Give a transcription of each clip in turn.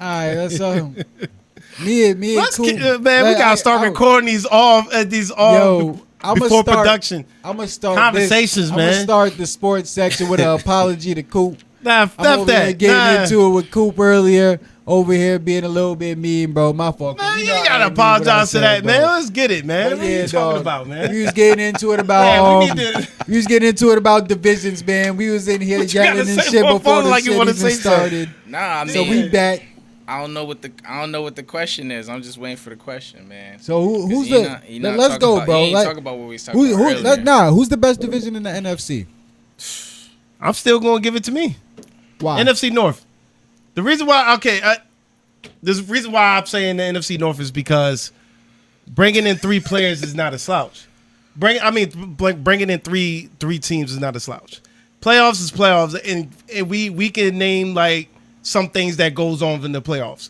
right, that's me and Coop. Man, we gotta start recording these before production. I'm gonna start conversations, man. I'm gonna start the sports section with an apology to Coop. Nah, I'm getting into it with Coop earlier. Over here being a little bit mean, bro. My fault. Man, you ain't gotta apologize to that, man. Let's get it, man. What are you talking about, man? We was getting into it about we was getting into it about divisions, man. We was in here yelling and shit before the shit even started. Nah, I mean, so we back. I don't know what the question is. I'm just waiting for the question, man. So who's the? Let's go, bro. Talk about what we was talking about earlier. Who's the best division in the NFC? I'm still gonna give it to me. Why? NFC North. The reason why, the reason why I'm saying the NFC North is because bringing in 3 players is not a slouch. Bringing in three teams is not a slouch. Playoffs is playoffs, and we can name like some things that goes on in the playoffs.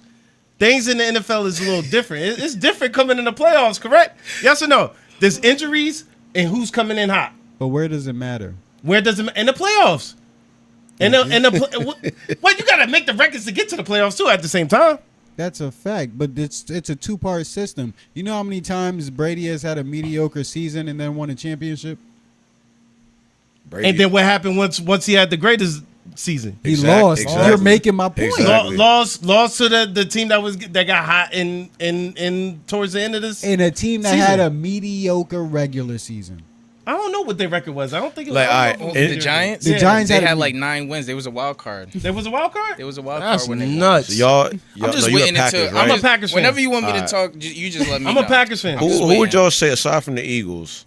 Things in the NFL is a little different. It's different coming in the playoffs, correct? Yes or no? There's injuries and who's coming in hot. But where does it matter? Where does it in the playoffs? Well, you got to make the records to get to the playoffs too at the same time. That's a fact, but it's a 2-part system. You know how many times Brady has had a mediocre season and then won a championship? Brady. And then what happened once he had the greatest season? He lost. Exactly. You're making my point. Exactly. Lost to the team that got hot in towards the end of this. And a team that had a mediocre regular season. I don't know what their record was. I don't think it was like the Giants. The Giants had like 9 wins. There was a wild card. There was a wild card. There was a wild That's card. When nuts. They y'all I'm just waiting until I'm a Packers fan. Whenever you want me to talk, you just let me. I'm know. a Packers fan. Who would y'all say aside from the Eagles?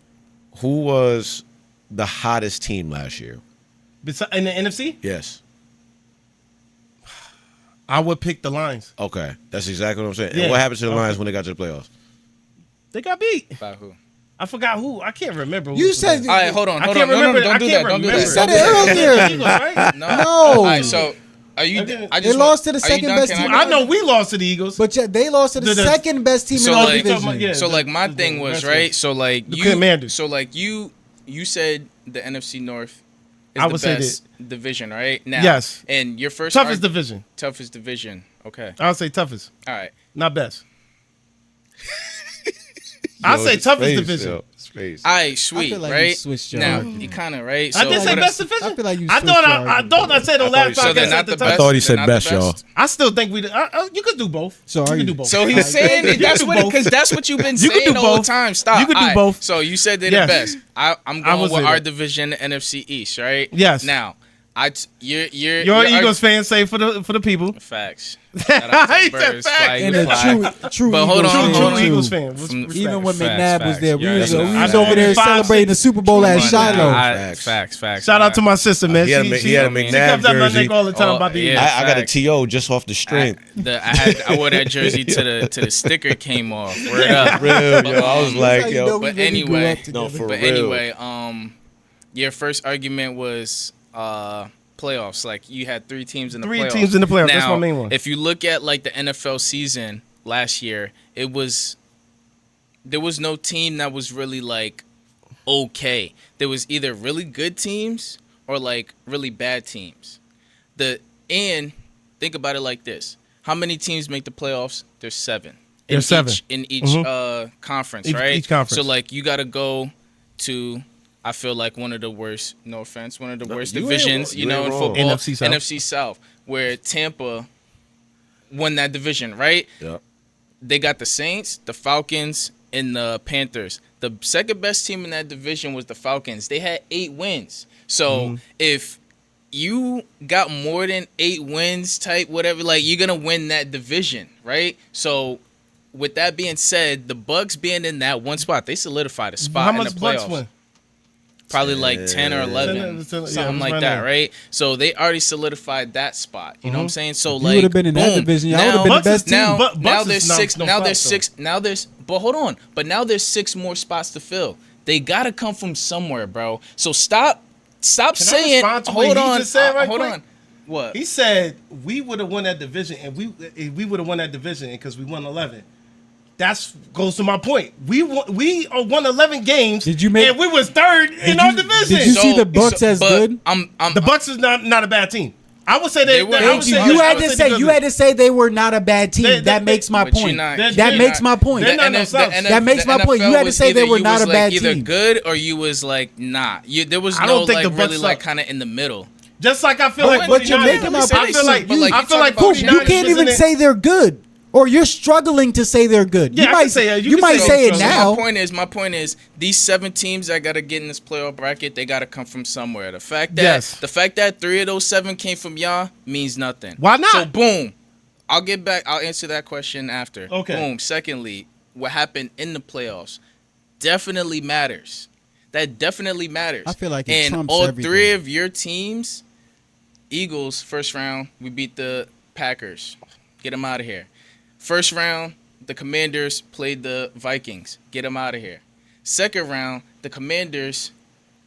Who was the hottest team last year? In the NFC? Yes. I would pick the Lions. Okay, that's exactly what I'm saying. Yeah. And what happened to the Lions when they got to the playoffs? They got beat. By who? I forgot who. I can't remember. You said. All right, hold on. I can't remember. Don't do that. Don't do that. You said it earlier. Right? No. No. All right, so are you? They lost to the second best team. I know we lost to the Eagles, but they lost to the second best team in our division. So like my thing was right. So like the Commanders. So like you said the NFC North is the best division, right? Now, yes. And your first toughest division. Toughest division. Okay. I would say toughest. All right. Not best. I say toughest division. All right, sweet, I feel like right? You switched your now you kind of right. So I did say best division. I feel like you. I thought I said on last podcast. I thought he said best, y'all. I still think you could do both. So you can do both. So he's saying that's what because that's what you've been saying the whole time. Stop. You could do both. So you said they're the best. I'm going with our division, the NFC East, right? Yes. Now. You're an Eagles fan. Say for the people. Facts. Shout out to Birds, and a true but hold on. Eagles fan. Even when McNabb was there, we was over there celebrating the Super Bowl at Shiloh. Facts. Shout out to my sister, man. He had a McNabb jersey. All the time about the I got a TO just off the strength. I wore that jersey to the sticker came off. Word up. Real, yo. I was like, yo. But anyway, your first argument was. Playoffs. Like you had 3 teams in the playoffs. 3 teams in the playoffs. Now, that's my main one. If you look at like the NFL season last year, there was no team that was really like okay. There was either really good teams or like really bad teams. And think about it like this: how many teams make the playoffs? There's 7. There's 7 in each conference, right? Each conference. So like you got to go to. I feel like one of the worst, no offense, one of the worst divisions, in football. NFC South, where Tampa won that division, right? Yeah. They got the Saints, the Falcons, and the Panthers. The second best team in that division was the Falcons. They had 8 wins. So if you got more than 8 wins type, whatever, like you're going to win that division, right? So with that being said, the Bucs being in that one spot, they solidified a spot in the playoffs. Bucs win? Probably like 10 or 11, something like that, right? So they already solidified that spot. You know what I'm saying? So like, you would have been in that division. Y'all would have been the best team. Now there's 6. Now there's. But hold on. But now there's 6 more spots to fill. They gotta come from somewhere, bro. So stop saying. Hold on. Hold on. What? He said we would have won that division, and we would have won that division because we won 11. That goes to my point. We won 11 games. And we was 3rd in our division. Did you see the Bucs as good? The Bucs is not a bad team. I would say They were- I would say You I had would to say say the you Goodwin. had to say they were not a bad team. That makes my But you're point. not- That you're makes not- my point. They're not no The slouch. That makes my point. You had to was say they either were you not was a bad either team. good or you was like nah. There was I no don't think like the Bucks really like suck. kind of in the middle. Just like I feel But- like but you're 49ers. making my I point. feel like But like, I you feel like talk about 49ers You can't even wasn't say they're good, or you're struggling to say they're good. Yeah, You I might can say it. You you can might say say I'm it struggling. now. My point is, these 7 teams that got to get in this playoff bracket, they got to come from somewhere. The fact that 3 of those 7 came from y'all means nothing. Why not? So boom, I'll get back. I'll answer that question after. Okay. Boom. Secondly, what happened in the playoffs definitely matters. That definitely matters. I feel like it and trumps all everything. 3 of your teams, Eagles first round, we beat the Packers. Get them out of here. First round, the Commanders played the Vikings. Get them out of here. Second round, the Commanders,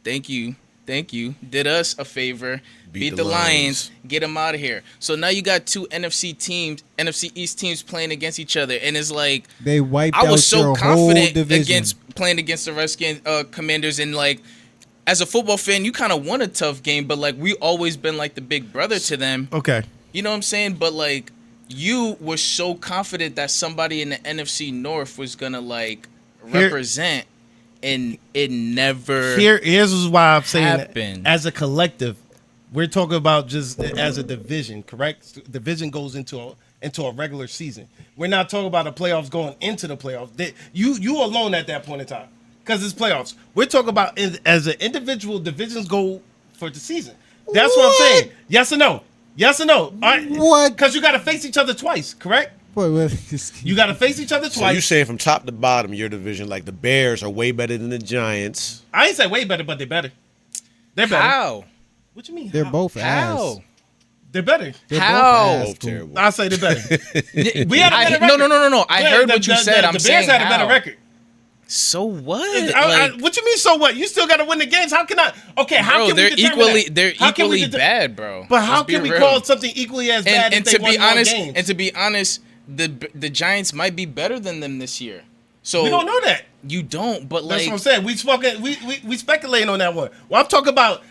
thank you, did us a favor, beat the Lions. Get them out of here. So now you got 2 NFC East teams playing against each other, and it's like They wiped I was out so your whole confident division. against playing against the Redskins Commanders, and like as a football fan, you kind of want a tough game, but like we always been like the big brother to them. Okay. You know what I'm saying? But like you were so confident that somebody in the NFC North was gonna like represent, and it never. Here's why I'm saying happened. As a collective, we're talking about just as a division, correct? Division goes into a regular season. We're not talking about the playoffs going into the playoffs. You alone at that point in time, because it's playoffs. We're talking about as an individual divisions go for the season. That's what I'm saying. Yes or no? Yes or no? All right. What? Because you got to face each other twice, correct? You got to face each other So twice. you saying from top to bottom, your division, like the Bears are way better than the Giants. I ain't say way better, but they're better. They're better. How? What you mean? They're how? both How? ass. They're better. They're How? both Both terrible. I say they're better. We had a better No, record. no. I heard what you said. I'm the saying Bears had a how. better record. So what? What you mean? So what? You still got to win the games. How can I? Okay, how Bro, can we they're determine equally that? they're How can we equally bad, bro. But how Let's be can we real. call something equally as bad And if to they be won more honest, games? and to be honest, the Giants might be better than them this year. So We don't know that. You don't, but That's like what I'm saying. We speculating on that one. Well, I'm talking about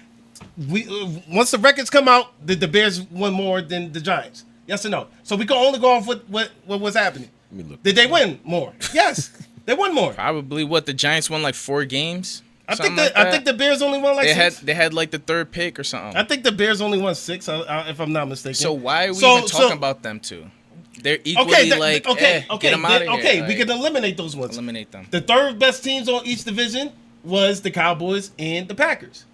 once the records come out, the Bears won more than the Giants. Yes or no? So we can only go off what was happening. Let me look. Did they win more? Yes, they won more. probably what the Giants won like 4 games. I think Something like I think the Bears only won like they 6. they had like the 3rd pick or something. I think the Bears only won 6, if I'm not mistaken. So why are we even talking about them two? They're equally get them out of here. Okay, we like, can eliminate those ones. eliminate them. The 3rd best teams on each division was the Cowboys and the Packers.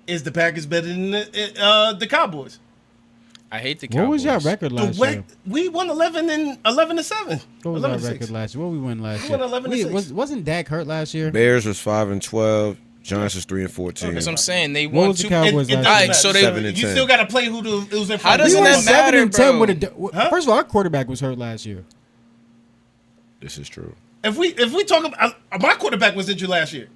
Is the Packers better than the Cowboys? I hate the Cowboys. What was your record last year? We won 11-7. What was our record last year? What we won last year? We won 11-6. Wasn't Dak hurt last year? Bears was 5-12. Giants was 3-14. That's what I'm saying. They What won was the 2. Cowboys It last doesn't year? matter. so they- 7 and You 10. still got to play who's in front. How of doesn't you. We that won matter, 7-10 bro? with a. Huh? First of all, our quarterback was hurt last year. This is true. If we talk about my quarterback was injured last year.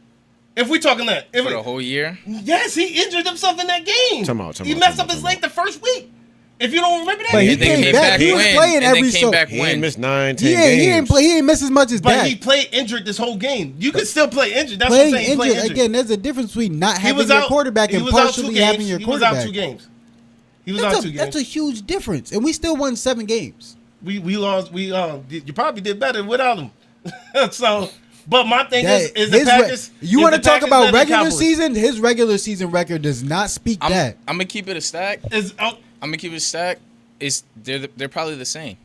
If we talking that, for the whole year. yes, he injured himself in that game. He messed up his leg the first week. If you don't remember that, But he And they came came back. back He was win, playing and every they came so. back He win. ain't missed 9, 10 He games. didn't play. He didn't miss as much as but Dak. he played injured this whole game. You could still play injured. That's Playing what I'm saying. He played injured again. There's a difference between not He having was your out. quarterback He and was out 2 partially games. having your He was quarterback. out 2 games. He was out 2 games. That's a huge difference, and we still won 7 games. We lost. You probably did better without him. So, but my thing is the Packers. You is want to the talk Packers about better than regular Cowboys? season? His regular season record does not speak that. I'm gonna keep it a stack. I'm gonna keep it a stack. They're probably the same.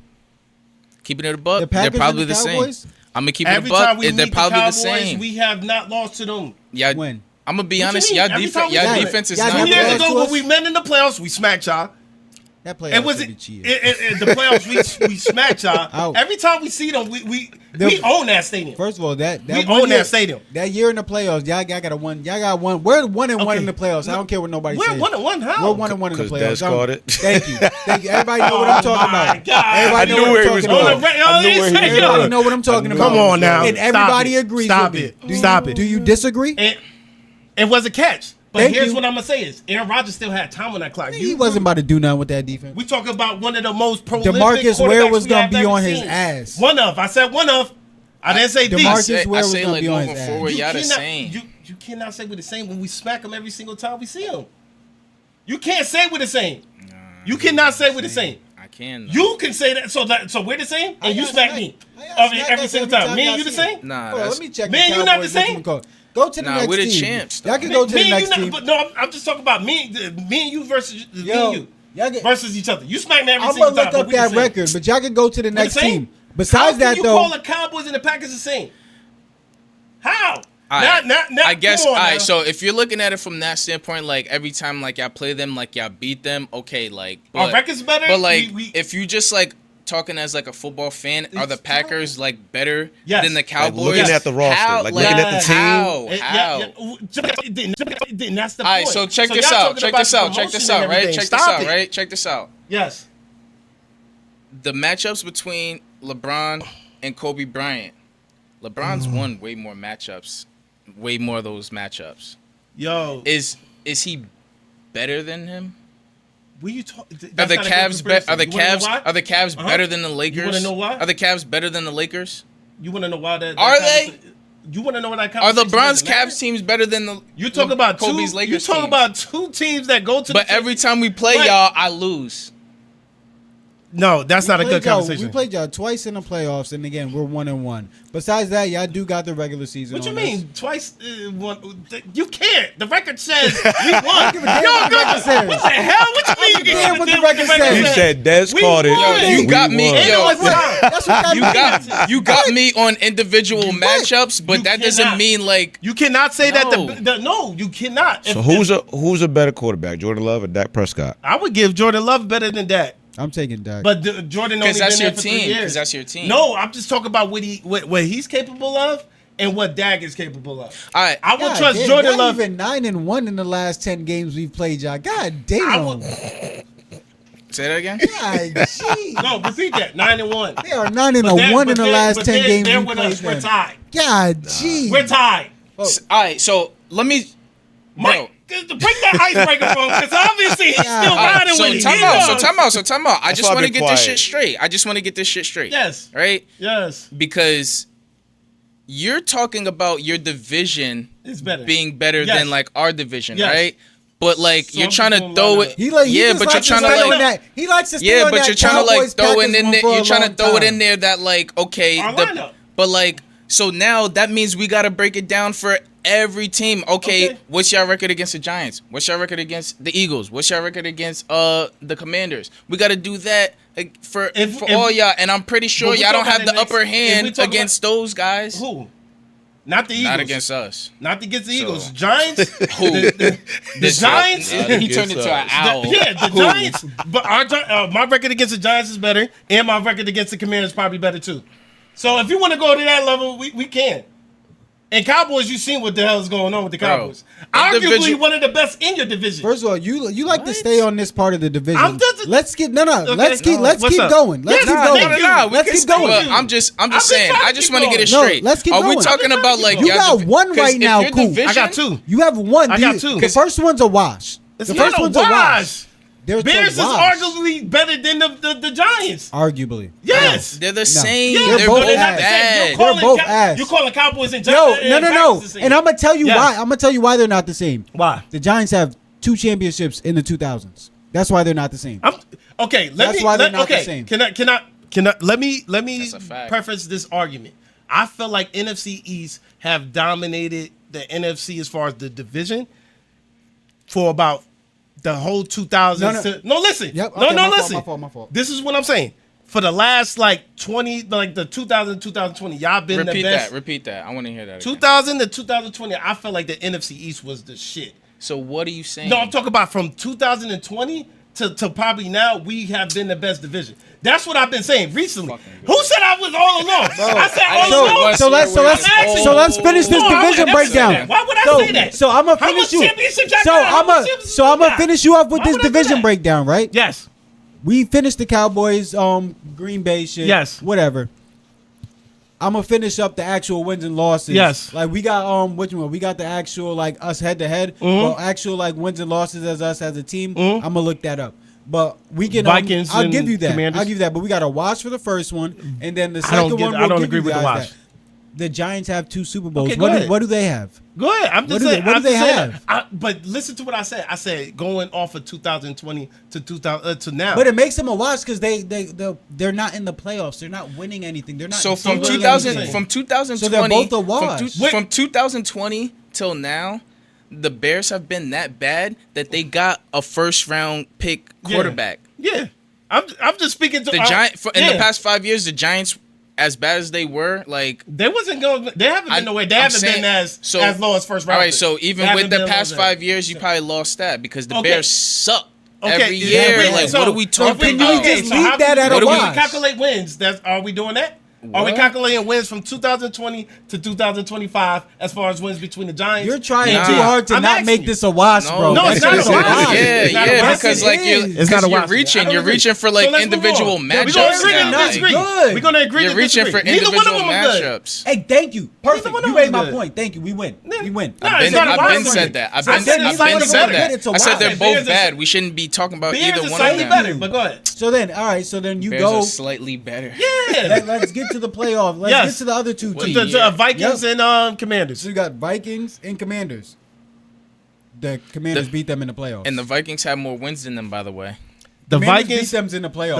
Keeping it a buck, The they're Packers probably and the the same. Cowboys? I'm gonna keep it a Every time buck. we They're meet the probably the Cowboys, same. we have not lost to them. Yeah, When? I'm gonna be What you honest. mean? Y'all Every defense, time we y'all do it. defense is Y'all not 2 never years good. lost to ago when us? we met in the playoffs, we smacked y'all. That playoff And was should it be cheated. the playoffs? We smacked y'all. Out. Every time we see them, we own that stadium. First of all, that We one own year, that stadium. That year in the playoffs, y'all got a one. Y'all got one. We're 1-1 Okay. in the playoffs. I don't care what nobody We're says. 1-1. How? We're 1-1 in the Because playoffs. Des called it. Thank you. Thank you. Everybody know what I'm talking my about. God. Everybody I know knew what where I'm he was talking going. about. I knew where he was Everybody going. know what I'm talking about. Come on now. And Stop everybody it. agrees Stop with it. me. Stop it. Do you disagree? It was a catch. But Thank here's you. what I'm gonna say is Aaron Rodgers still had time on that clock. He wasn't about to do nothing with that defense. We talk about one of the most prolific DeMarcus Ware quarterbacks was we gonna have be ever on his seen. ass. One of. I said one of. I didn't say DeMarcus these. Ware I was say gonna like be on moving his ass. forward, y'all the cannot- same. You cannot say we're the same when we smack them every single time we see them. You can't say we're the same. You cannot say we're the same. I can. You can say that. So we're the same, and you smack me every single time. Me and you the same? Nah, let me check. Me and you not the same. Go to the next team. we're the champs. Y'all can go to the next team. But no, I'm just talking about me and you versus me and you versus each other. You smack me every I'm single time. gonna look up that record, but y'all can go to the next team. Besides that, though, how can you call the Cowboys and the Packers the same? How? I guess. All right. Now. So if you're looking at it from that standpoint, like every time like y'all play them, like y'all beat them, okay, like our record's better. But like, if you just like talking as like a football fan, are the Packers like better than the Cowboys? Like, looking at the roster, looking at the team. How? That's the point. All right. So check this out. Check this out. Right. Check this out. Yes. The matchups between LeBron and Kobe Bryant. LeBron's won way more matchups. Way more of those matchups. Yo, is he better than him? Are the Cavs better than the Lakers? You want to know why? Are the Cavs better than the Lakers? You want to know why that? Are they? You want to know what that? Are LeBron's Cavs teams better than the? You talk about Kobe's Lakers. You talk about two teams that go to. But every time we play y'all, I lose. No, that's not a good conversation. We played y'all twice in the playoffs, and again, we're 1-1. Besides that, y'all do got the regular season. What you mean twice? You can't. The record says we won. What the hell? What you mean? You what the record says? You said Des called it. You got me. That's what you got me on individual matchups, but that doesn't mean like you cannot say that. No, you cannot. So who's a better quarterback, Jordan Love or Dak Prescott? I would give Jordan Love better than Dak. I'm taking Dak. But Jordan only been there for 3 years. Because that's your team. No, I'm just talking about what he's capable of and what Dak is capable of. All right. I would trust Jordan Love. Even 9-1 in the last 10 games we've played, y'all. God damn. Say that again. God, geez. No, repeat that. 9-1. They are 9-1 in the last 10 games they're we with played. Us. We're tied. God, geez. We're tied. All right. So let me. Mike, break that icebreaker for him, because obviously he's still riding with it. So time out. I just want to get this shit straight. Yes. Right? Yes. Because you're talking about your division being better than like our division, right? But like you're trying to throw it, but you're trying to like he likes to stay on that. You're trying to like throw it in there. You're trying to throw it in there that like but like so now that means we got to break it down for every team. Okay, what's your record against the Giants? What's your record against the Eagles? What's your record against the Commanders? We got to do that for all y'all, and I'm pretty sure y'all don't have the upper hand against those guys. Who? Not the Eagles. Not against us. Not against the Eagles. Giants. Who? The Giants. He turned into an owl. The Giants. But my record against the Giants is better, and my record against the Commanders is probably better too. So if you want to go to that level, we can. And Cowboys, you've seen what the hell is going on with the Cowboys. Arguably one of the best in your division. First of all, you like to stay on this part of the division. Let's keep going. Okay. Let's keep going. Let's keep going. I'm just saying. I just want to get it straight. Let's keep going. Are we talking about like you got one right now? Cool. I got two. You have one. I got two. The first one's a wash. The first one's a wash. Bears is arguably better than the Giants. Arguably. Yes. They're the same. Yeah, they're both bad. They're both ass. You're calling Cowboys and Giants. No. And I'm going to tell you why. I'm going to tell you why they're not the same. Why? The Giants have 2 championships in the 2000s. That's why they're not the same. Let me preface this argument. I feel like NFC East have dominated the NFC as far as the division for about the whole 2000s. No, listen. Yep. Okay, listen. My fault. This is what I'm saying. For the last like 20, like the 2000 2020, y'all been the best. Repeat that. I want to hear that. 2000 to 2020, I felt like the NFC East was the shit. So what are you saying? No, I'm talking about from 2020 to probably now, we have been the best division. That's what I've been saying recently. Who said I was all along? I said all along. So let's finish this division breakdown. Why would I say that? So I'm gonna finish you. So I'm gonna finish you up with this division breakdown, right? Yes. We finished the Cowboys, Green Bay shit. Yes. Whatever. I'm gonna finish up the actual wins and losses. Yes. Like we got we got the actual like us head to head. Well, actual like wins and losses as us as a team. I'm gonna look that up. But we can Vikings. I'll give you that. Commanders. I'll give you that. But we got a watch for the first one, and then the second one. I don't agree with the watch. The Giants have 2 Super Bowls. Okay, go ahead. What do they have? Go ahead. I'm just saying. What do they have? But listen to what I said. I said going off of 2020 to 2000 to now. But it makes them a watch because they're not in the playoffs. They're not winning anything. They're not. So from doing 2000 anything. from 2020 So they're both a wash. from 2020 till now, the Bears have been that bad that they got a first round pick quarterback. Yeah. I'm just speaking to The Giant in the past 5 years, the Giants, as bad as they were, like they wasn't going. They haven't been nowhere. They haven't been as low as first round. All right, so even with the past 5 years, you probably lost that because the Bears suck every year. Like, what are we talking about? Just leave that at a watch. We calculate wins. Are we doing that? What? Are we calculating wins from 2020 to 2025 as far as wins between the Giants? You're trying too hard to not make this a wash, bro. No, it's not a wash. Yeah, because like you're reaching for like individual matchups. We're gonna agree. You're reaching for individual matchups. Hey, thank you. Perfect. You made my point. Thank you. We win. I've been said that. I've been said that. I said they're both bad. We shouldn't be talking about either one of them. Slightly better, but go ahead. So then, all right. So then you Bears go are slightly better. Yeah. Let's get to the playoff. Let's get to the other 2 teams. The Vikings and Commanders. So you got Vikings and Commanders. The Commanders beat them in the playoffs. And the Vikings have more wins than them, by the way. The Vikings Vikings beat them in the playoffs.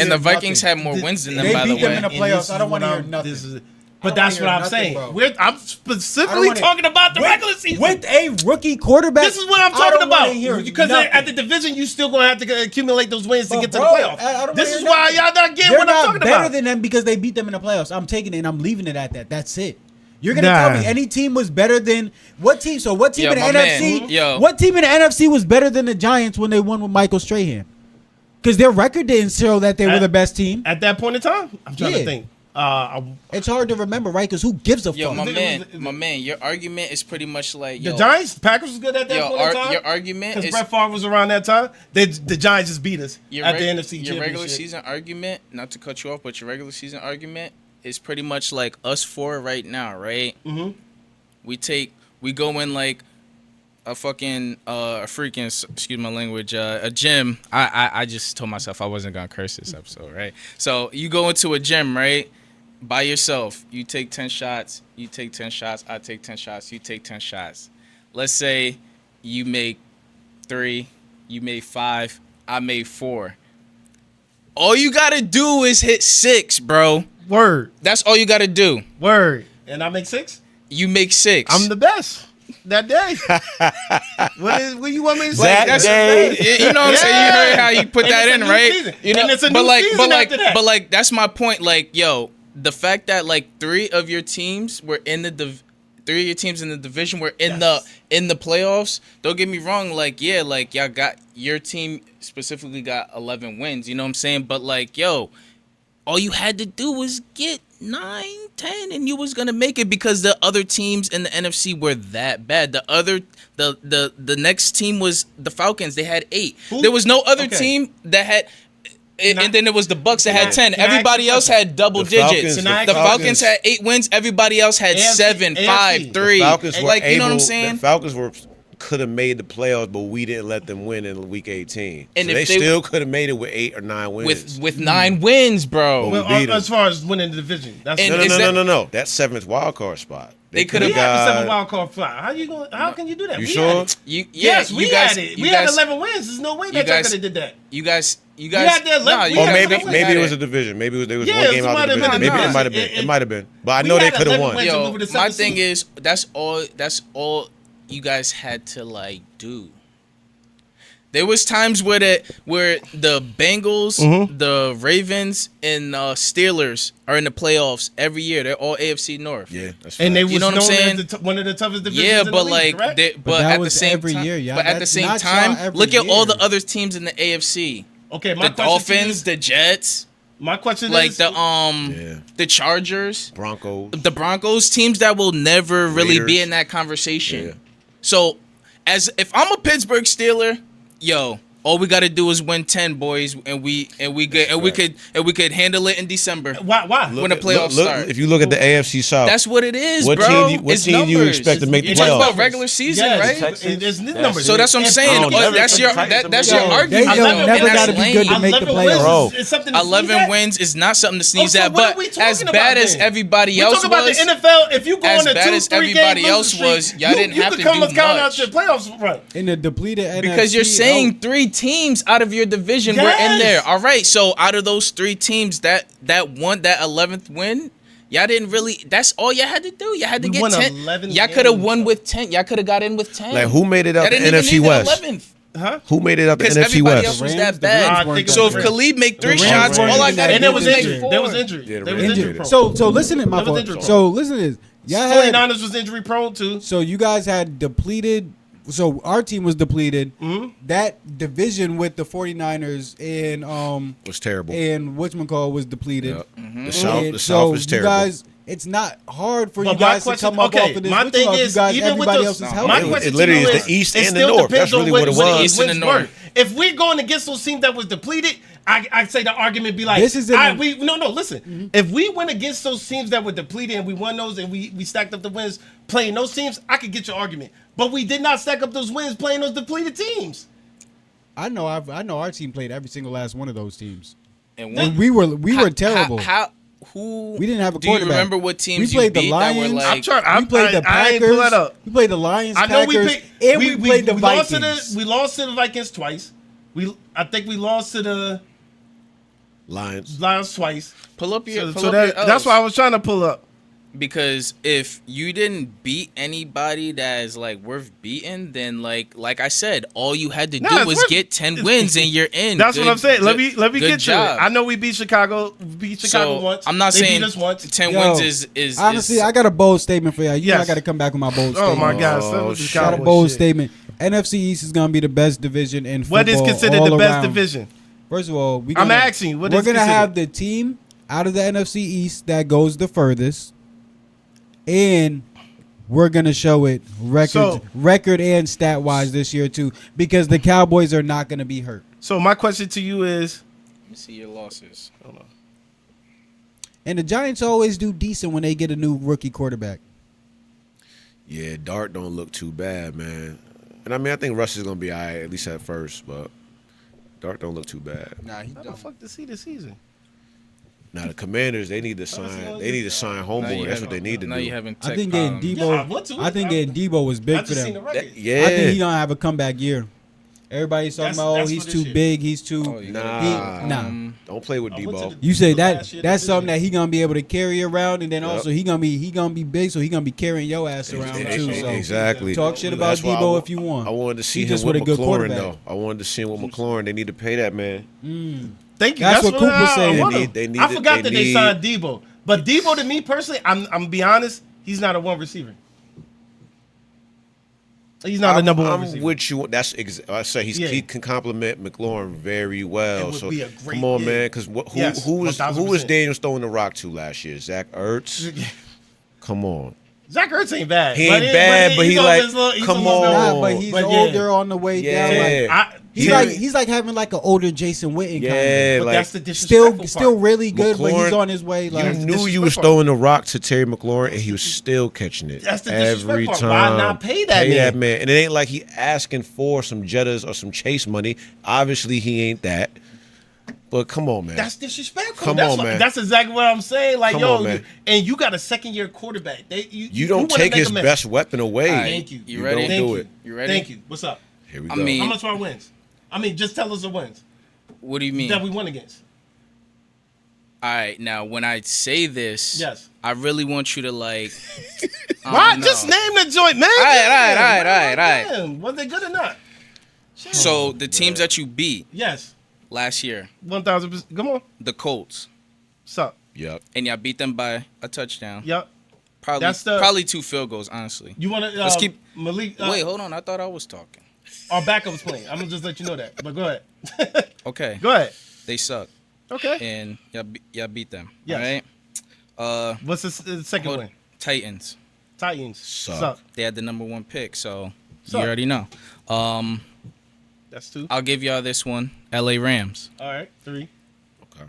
The Vikings have more wins than them, by the way. They beat them in the playoffs. I don't want to hear nothing. But that's what I'm saying. I'm specifically talking about the regular season. With a rookie quarterback. This is what I'm talking about. Because at the division, you still going to have to accumulate those wins to get to the playoffs. This is why y'all not getting what I'm talking about. They're not better than them because they beat them in the playoffs. I'm taking it and I'm leaving it at that. That's it. You're going to tell me any team was better than what team? So what team in the NFC? What team in the NFC was better than the Giants when they won with Michael Strahan? Because their record didn't show that they were the best team. At that point in time? I'm trying to think. It's hard to remember, right? Because who gives a fuck? My man, your argument is pretty much like the Giants. The Packers was good at that point in time. Your argument is because Brett Favre was around that time. The Giants just beat us at the NFC Championship. Your regular season argument, not to cut you off, but your regular season argument is pretty much like us 4 right now, right? Mm-hmm. We go in like a fucking excuse my language, a gym. I just told myself I wasn't gonna curse this episode, right? So you go into a gym, right? By yourself, you take 10 shots, you take 10 shots, I take 10 shots, you take 10 shots. Let's say you make 3, you made 5, I made 4. All you gotta do is hit 6, bro. Word. That's all you gotta do. Word. And I make 6? You make 6. I'm the best. That day. What you want me to say? That day. You know what I'm saying? You heard how you put that in, right? Season. You know, and it's a new season after that. But like that's my point. Like, yo, the fact that like 3 of your teams were in the 3 of your teams in the division were in the playoffs. Don't get me wrong. Like, yeah, like y'all got your team specifically got 11 wins. You know what I'm saying? But like, yo, all you had to do was get 9, 10, and you was gonna make it because the other teams in the NFC were that bad. The next team was the Falcons. They had 8. Who? There was no other team that had. And then it was the Bucks that had 10. Everybody else had double digits. The Falcons had 8 wins. Everybody else had 7, 5, 3. Like, you know what I'm saying? The Falcons could have made the playoffs, but we didn't let them win in week 18. And so they still could have made it with 8 or 9 wins. With 9 wins, bro. Well, as far as winning the division, that's no. That 7th wild card spot. They could have got the 7th wild card spot. How can you do that? You sure? Yes, we had it. We had 11 wins. There's no way that y'all could have did that. You guys. had that 11. Or maybe it was a division. Maybe there was one game out of the division. Maybe it might have been. It might have been. But I know they could have won. Yo, my thing is that's all you guys had to like do. There was times where the Bengals, the Ravens, and Steelers are in the playoffs every year. They're all AFC North. Yeah, that's and they was known as one of the toughest divisions. Yeah, but in the league, like, but at the same every time, year, yeah. But at the same time, look at all the other teams in the AFC. Okay, the Dolphins, the Jets. My question like is the Chargers, the Broncos, teams that will never really be in that conversation. Yeah. So, if I'm a Pittsburgh Steeler, yo, All we got to do is win 10, boys, and we could handle it in December. Why? When the playoffs start. If you look at the AFC South, that's what it is, what bro. What team do you expect to make the playoffs? playoffs? You're talking about regular season, right? There's numbers. So that's what I'm saying. That's your argument. They never got to be good to make the playoffs. 11 wins is not something to sneeze at, but as bad as everybody else was, about the NFL. If you go on a 2-3 everybody else was, y'all didn't have to do much. Out your playoffs run in the depleted NFC. Because you're saying 3 teams out of your division were in there. All right, so out of those 3 teams that won that 11th win, y'all didn't really. That's all y'all had to do. Y'all had to get 10. Y'all could have won with 10. Y'all could have got in with 10. Like who made it out the NFC West? 11th. Huh? Who made it out the NFC everybody West? Else was that bad. So if Khalid make 3 shots, all I got to do was make 4. There was injury. They was injury prone. So listen to my fault. So listen to this. 49ers was injury prone too. So you guys had depleted. So our team was depleted. Mm-hmm. That division with the 49ers and was terrible. And whatchamacallit was depleted. Yep. Mm-hmm. The South is terrible. You guys, it's not hard for you guys to come up off of this. My thing is, even with those, my question literally is the East and the North. That's really what it was. East and the North. If we're going against those teams that was depleted, I'd say the argument be like, listen. Mm-hmm. If we went against those teams that were depleted and we won those and we stacked up the wins playing those teams, I could get your argument. But we did not stack up those wins playing those depleted teams. I know our team played every single last one of those teams. And we were terrible. We didn't have a quarterback. Do you remember what teams we played you beat the Lions, that were like? We played the Packers. We played the Lions, Packers, and we played the Vikings. We lost to the Vikings twice. I think we lost to the Lions twice. Pull up your. That's why I was trying to pull up. Because if you didn't beat anybody that is like worth beating, then like I said, all you had to do was get 10 wins and you're in. That's what I'm saying. Let me get to it. I know we beat Chicago. Once. I'm not saying 10 wins is honestly. I got a bold statement for y'all. I got to come back with my bold statement. Oh my God! I got a bold statement. NFC East is gonna be the best division in football. What is considered the best division? First of all, I'm asking you. We're gonna have the team out of the NFC East that goes the furthest. And we're going to show it record and stat-wise this year, too, because the Cowboys are not going to be hurt. So my question to you is... Let me see your losses. Hold on. And the Giants always do decent when they get a new rookie quarterback. Yeah, Dart don't look too bad, man. And, I think Russ is going to be all right, at least at first, but Dart don't look too bad. Nah, he don't. How the fuck does he this season? Now the Commanders, they need to sign. They need to sign Homeboy. That's what they need to do. I think getting Debo. I think getting Debo was big for them. I think he's gonna have a comeback year. Everybody's talking about, he's too big. He's too. Nah. Don't play with Debo. You say that's something that he gonna be able to carry around, and then also he gonna be big, so he gonna be carrying your ass around too. So exactly. Talk shit about Debo if you want. I wanted to see him with McLaurin though. I wanted to see him with McLaurin. They need to pay that man. Thank you. That's what Coop was saying. I forgot that they signed Debo. But Debo, to me personally, I'm gonna be honest, he's not a one receiver. He's not a number one receiver. I'm with you. I say he can complement McLaurin very well. So come on, man, because who was Daniels throwing the rock to last year? Zach Ertz. Come on. Zach Ertz ain't bad. He ain't bad, but he like, come on. But he's older on the way down. He's like having like an older Jason Witten kind of. But that's the disrespectful still really good, but he's on his way. Like, you knew you was throwing the rock to Terry McLaurin, and he was still catching it. That's the every disrespect time. Why not pay that man? And it ain't like he asking for some Jettas or some Chase money. Obviously, he ain't that. But come on, man. That's disrespectful. Come on, man. That's exactly what I'm saying. Like, man. And you got a second-year quarterback. You don't take his best weapon away. Thank you. You ready? Don't do it. You ready? Thank you. What's up? Here we go. How much are our wins? Just tell us the wins. What do you mean? That we won against. All right, now when I say this, yes, I really want you to like. Why? Just name the joint, man. All right. Was they good or not? Sure. So the teams that you beat. Yes. Last year. 1,000%. Come on. The Colts. What's up? Yep. And y'all beat them by a touchdown. Yep. Probably 2 field goals, honestly. You want to let's keep Malik? Wait, hold on. I thought I was talking. Our backup was playing. I'm gonna just let you know that. But go ahead. Okay. Go ahead. They suck. Okay. And y'all beat them. Yes. All right. What's the second win? Titans. Suck. They had the number 1 pick, so you already know. That's 2. I'll give y'all this one. LA Rams. All right, 3. Okay.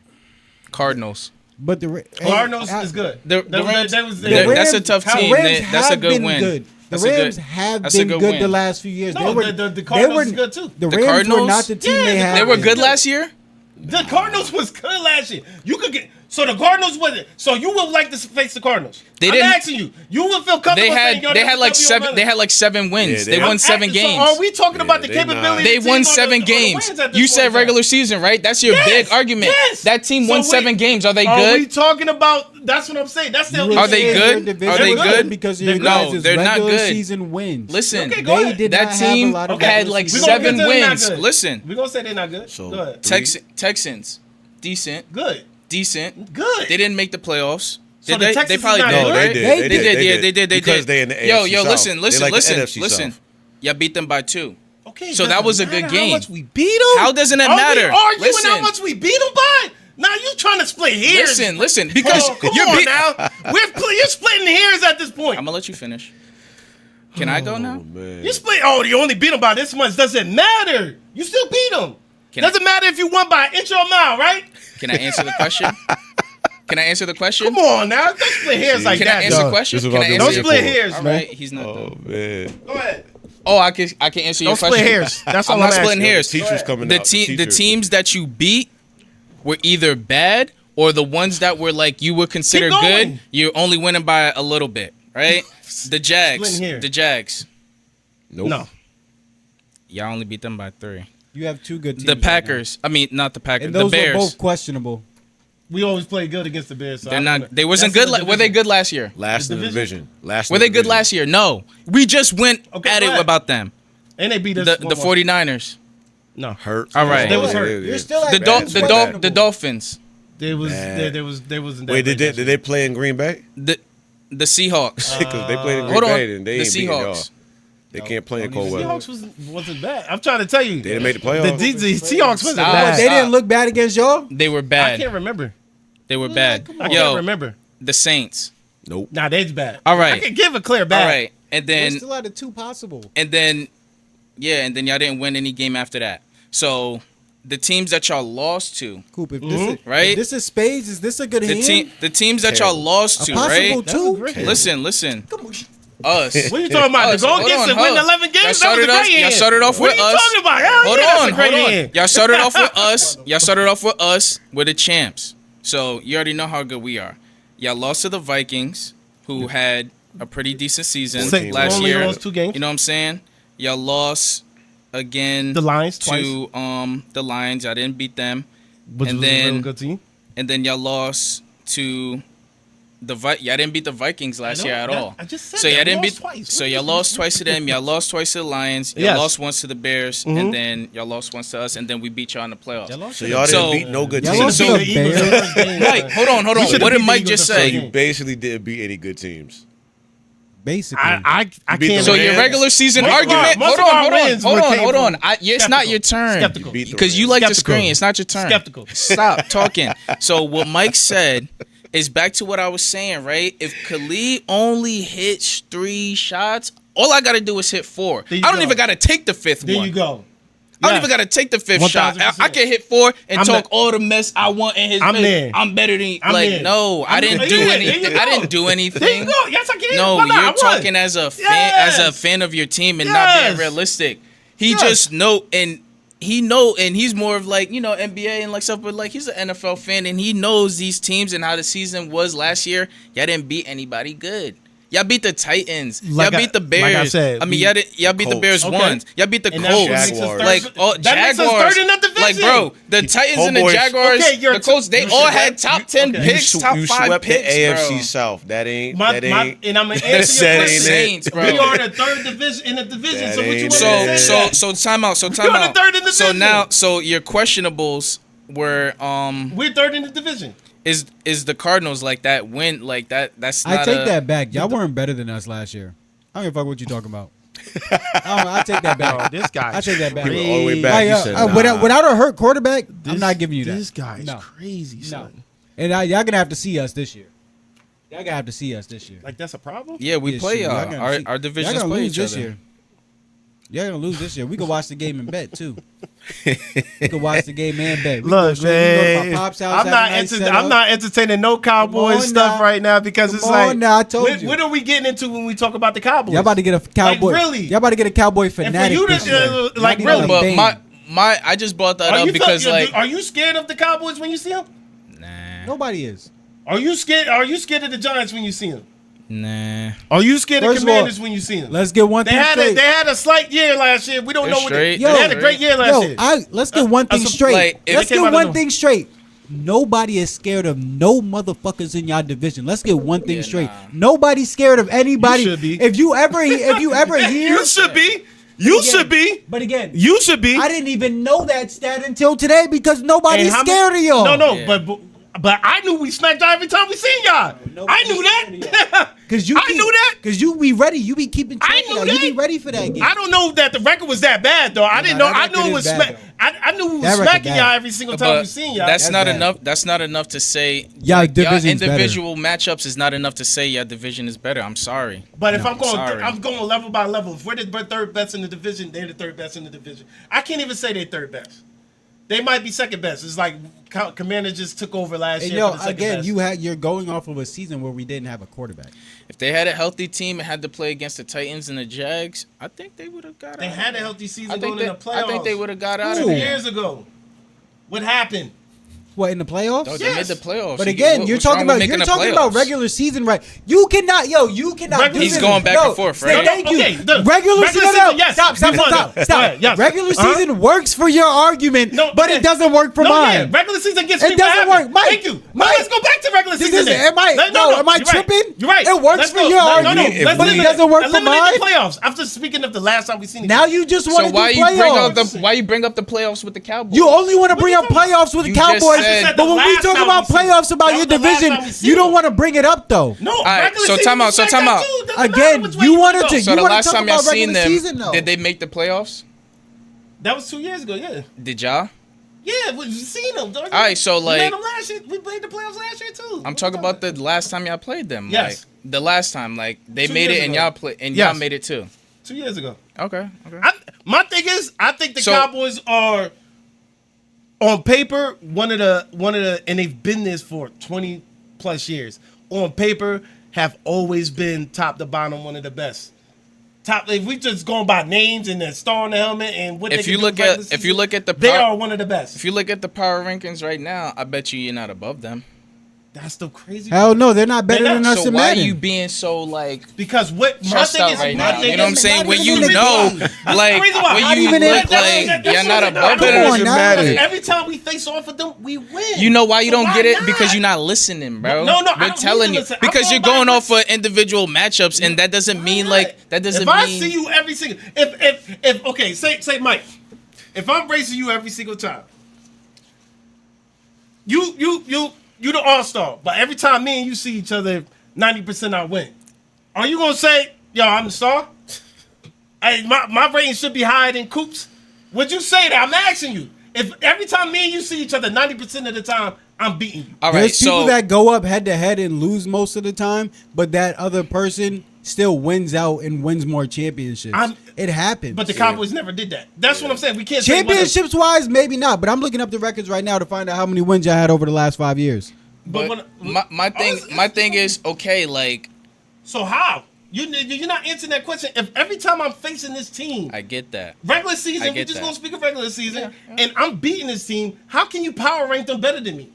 Cardinals. But the Cardinals is good. The Rams, Rams, that's a tough team. That's a good win. Good. The Rams have been good the last few years. No, the Cardinals is good too. The Rams were not the team they had. They were good last year? The Cardinals was good last year. You could get so the Cardinals wasn't. So you would like to face the Cardinals. I'm asking you. You would feel comfortable. They had like 7 wins. They won 7 games. So are we talking about the capability? They won 7 games. You said regular season, right? That's your big argument. Yes. That team won 7 games. Are they good? Are we talking about? That's what I'm saying. That's the. Are they good? Are they good? Because no, they're not good. Season wins. Listen, they did that team had like 7 wins. Listen, we're gonna say they're not good. So go ahead. Texans, decent. Good. Decent. Good. They didn't make the playoffs. So Did they? They probably did. No, Right? they did. They did. Because they in the AFC Yo, South. listen. Y'all beat them by 2. Okay. So that was a good game. How much we beat them? How doesn't it matter? Are we arguing how much we beat them by? Now you trying to split hairs. Listen. Because you're now. You're splitting hairs at this point. I'm gonna let you finish. Can I go now? Man. You split. Oh, you only beat them by this much. Doesn't matter. You still beat them. Doesn't matter if you won by an inch or a mile, right? Can I answer the question? Can I answer the question? Come on now. Don't split hairs like that. Can I answer the question? Don't split hairs, man. All right, he's not done. Man. Go ahead. Oh, I can answer your question. Don't split hairs. That's all I'm not splitting hairs. Teachers coming out. The teams that you beat were either bad or the ones that were like you would consider good. You're only winning by a little bit, right? The Jags. Nope. No. Y'all only beat them by 3. You have 2 good teams. The Packers. Right, I mean, not the Packers. and the those Bears. Were both questionable. We always play good against the Bears. So They're not. They wasn't good. Were they good last year? Last in the division. Were they good last year? No. We just went at it about them. And they beat us. The 49ers. No. Hurt. All right. They was hurt. You're still at the Dolphins. They wasn't. Wait, did they play in Green Bay? The Seahawks. Because they played in Green Bay and they ain't beating y'all. They can't play in cold weather. The Seahawks wasn't bad. I'm trying to tell you. They didn't make the playoffs. The Seahawks wasn't bad. They didn't look bad against y'all? They were bad. I can't remember. They were bad. I can't remember. The Saints. Nope. Nah, that's bad. All right. I can give a clear bad. All right. And then We're still out of 2 possible. And then y'all didn't win any game after that. So the teams that y'all lost to, Coop, if this is, right? If this is spades, is this a good hand? The teams that y'all lost to, right? Listen. Us. What are you talking about? The Gold Gets to win 11 games? That was a great hand. Y'all started off with us. What are you talking about? Hold on. Y'all started off with us. Y'all started off with us. We're the champs. So you already know how good we are. Y'all lost to the Vikings, who had a pretty decent season last year. Only lost 2 games. You know what I'm saying? Y'all lost again the Lions to the Lions. Y'all didn't beat them. Which was a real good team. And then y'all lost to y'all didn't beat the Vikings last year at all. I just said so y'all didn't beat. Twice. So y'all lost twice to them. Y'all lost twice to the Lions. Y'all lost once to the Bears, and then y'all lost once to us, and then we beat y'all in the playoffs. So y'all didn't beat no good teams. Right, hold on. What did Mike just say? You basically didn't beat any good teams. Basically, I can't. So your regular season argument. Hold on. It's not your turn because you like to screen. It's not your turn. Skeptical. Stop talking. So what Mike said is back to what I was saying, right? If Khalid only hits 3 shots, all I got to do is hit 4. I don't even got to take the 5th one. There you go. I don't even got to take the 5th shot. I can hit 4 and talk all the mess I want in his face. I'm better than I didn't do anything. I didn't do anything. There you go. Yes, I can. No, you're talking as a fan of your team and not being realistic. He just know and he's more of like, NBA and like stuff, but like he's an NFL fan and he knows these teams and how the season was last year. Y'all didn't beat anybody good. Y'all beat the Titans. Y'all beat the Bears. Like I said, y'all beat the Bears once. Y'all beat the Colts. Jaguars. Like Jaguars. Like bro, the Titans and the Jaguars, the Colts, they all had top 10 picks, top 5 picks. You swept the AFC South. That ain't. And I'm gonna answer your question. Saints, bro. We are in the 3rd division in the division. So what you want to say? So time out. We're in the 3rd in the division. So your questionables were we're 3rd in the division. Is the Cardinals like that win like that? That's not I take that back. Y'all weren't better than us last year. I don't give a fuck what you talking about. I take that back. This guy. I take that back. All the way back. Without a hurt quarterback, I'm not giving you that. This guy is crazy, son. And y'all gonna have to see us this year. Y'all gonna have to see us this year. Like that's a problem? Yeah, we play y'all. Our divisions play each other. Y'all gonna lose this year. We can watch the game and bet too. We can watch the game and bet. Look, man, I'm not entertaining no Cowboys stuff right now because it's like, what are we getting into when we talk about the Cowboys? Y'all about to get a Cowboy. Like, really? Y'all about to get a Cowboy fanatic. And for you to, like, really? But I just brought that up because are you scared of the Cowboys when you see them? Nah. Nobody is. Are you scared of the Giants when you see them? Nah. Are you scared of Commanders when you see them? Let's get one thing straight. They had a slight year last year. We don't know what they had a great year last year. Let's get one thing straight. Let's get one thing straight. Nobody is scared of no motherfuckers in y'all division. Let's get one thing straight. Nah. Nobody's scared of anybody. You should be. If you ever hear, you should be. You should be. But again, you should be. I didn't even know that stat until today because nobody's scared of y'all. No, but I knew we smacked y'all every time we seen y'all. I knew that. Because you be ready. You be keeping track of that. You be ready for that game. I don't know that the record was that bad though. I didn't know. I knew it was I knew we was smacking y'all every single time we seen y'all. That's not enough. That's not enough to say y'all individual matchups is not enough to say your division is better. I'm sorry. But if I'm going level by level. If we're the third best in the division, they're the third best in the division. I can't even say they're third best. They might be second best. It's like Commanders just took over last year. For the second best. You're going off of a season where we didn't have a quarterback. If they had a healthy team and had to play against the Titans and the Jags, I think they would have got out. They had a healthy season going in the playoffs. I think they would have got out 2 years ago. What happened? What, in the playoffs? No, they made the playoffs. But again, you're talking about regular season, right? You cannot He's going back and forth, right? Thank you. Okay, regular season, yes. Stop. Yes. Regular season works for your argument, but it doesn't work for mine. Yeah. Regular season gets me. It doesn't work. Mike, thank you. Let's go back to regular season. Am I tripping? You're right. It works for your argument, but it doesn't work for mine. Playoffs. After speaking of the last time we seen it. Now you just want to do playoffs. Why you bring up the playoffs with the Cowboys? You only want to bring up playoffs with the Cowboys, but when we talk about playoffs about your division, you don't want to bring it up though. No. All right, so time out. Again, you wanted to. So the last time y'all seen them, did they make the playoffs? That was 2 years ago. Yeah. Did y'all? Yeah, we seen them. All right, so like we played them last year. We played the playoffs last year too. I'm talking about the last time y'all played them. Yes. Like, the last time, like they made it and y'all made it too. 2 years ago. Okay. My thing is, I think the Cowboys are, on paper, one of the, and they've been this for 20 plus years. On paper, have always been top to bottom one of the best. If we just going by names and the star on the helmet and what if you look at the they are one of the best. If you look at the power rankings right now, I bet you're not above them. That's the crazy. Hell no, they're not better than us in Madden. Why are you being so like? Because what my thing is right now. You know what I'm saying? When you know, like when you look like you're not above them. Every time we face off with them, we win. You know why you don't get it? Because you're not listening, bro. No, we're telling you because you're going off for individual matchups, and that doesn't mean like that doesn't mean. If I see you every single, if okay, say Mike, if I'm racing you every single time, you the all-star, but every time me and you see each other, 90% I win. Are you gonna say, yo, I'm the star? Hey, my rating should be higher than Coop's? Would you say that? I'm asking you. If every time me and you see each other, 90% of the time, I'm beating you. All right, there's people that go up head-to-head and lose most of the time, but that other person still wins out and wins more championships. It happens. But the Cowboys never did that. That's what I'm saying. We can't championships wise, maybe not. But I'm looking up the records right now to find out how many wins y'all had over the last 5 years. But my thing is okay. Like, so how you're not answering that question? If every time I'm facing this team, I get that regular season. We're just gonna speak of regular season, and I'm beating this team. How can you power rank them better than me?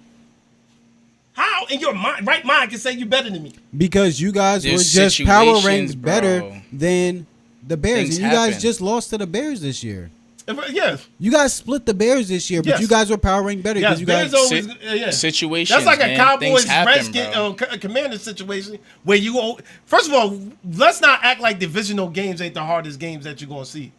How in your right mind can say you better than me? Because you guys were just power ranked better than the Bears, and you guys just lost to the Bears this year. Yeah, you guys split the Bears this year, but you guys were power ranked better because you guys situations. That's like a Cowboys Redskin Commander situation where you. First of all, let's not act like divisional games ain't the hardest games that you're gonna see.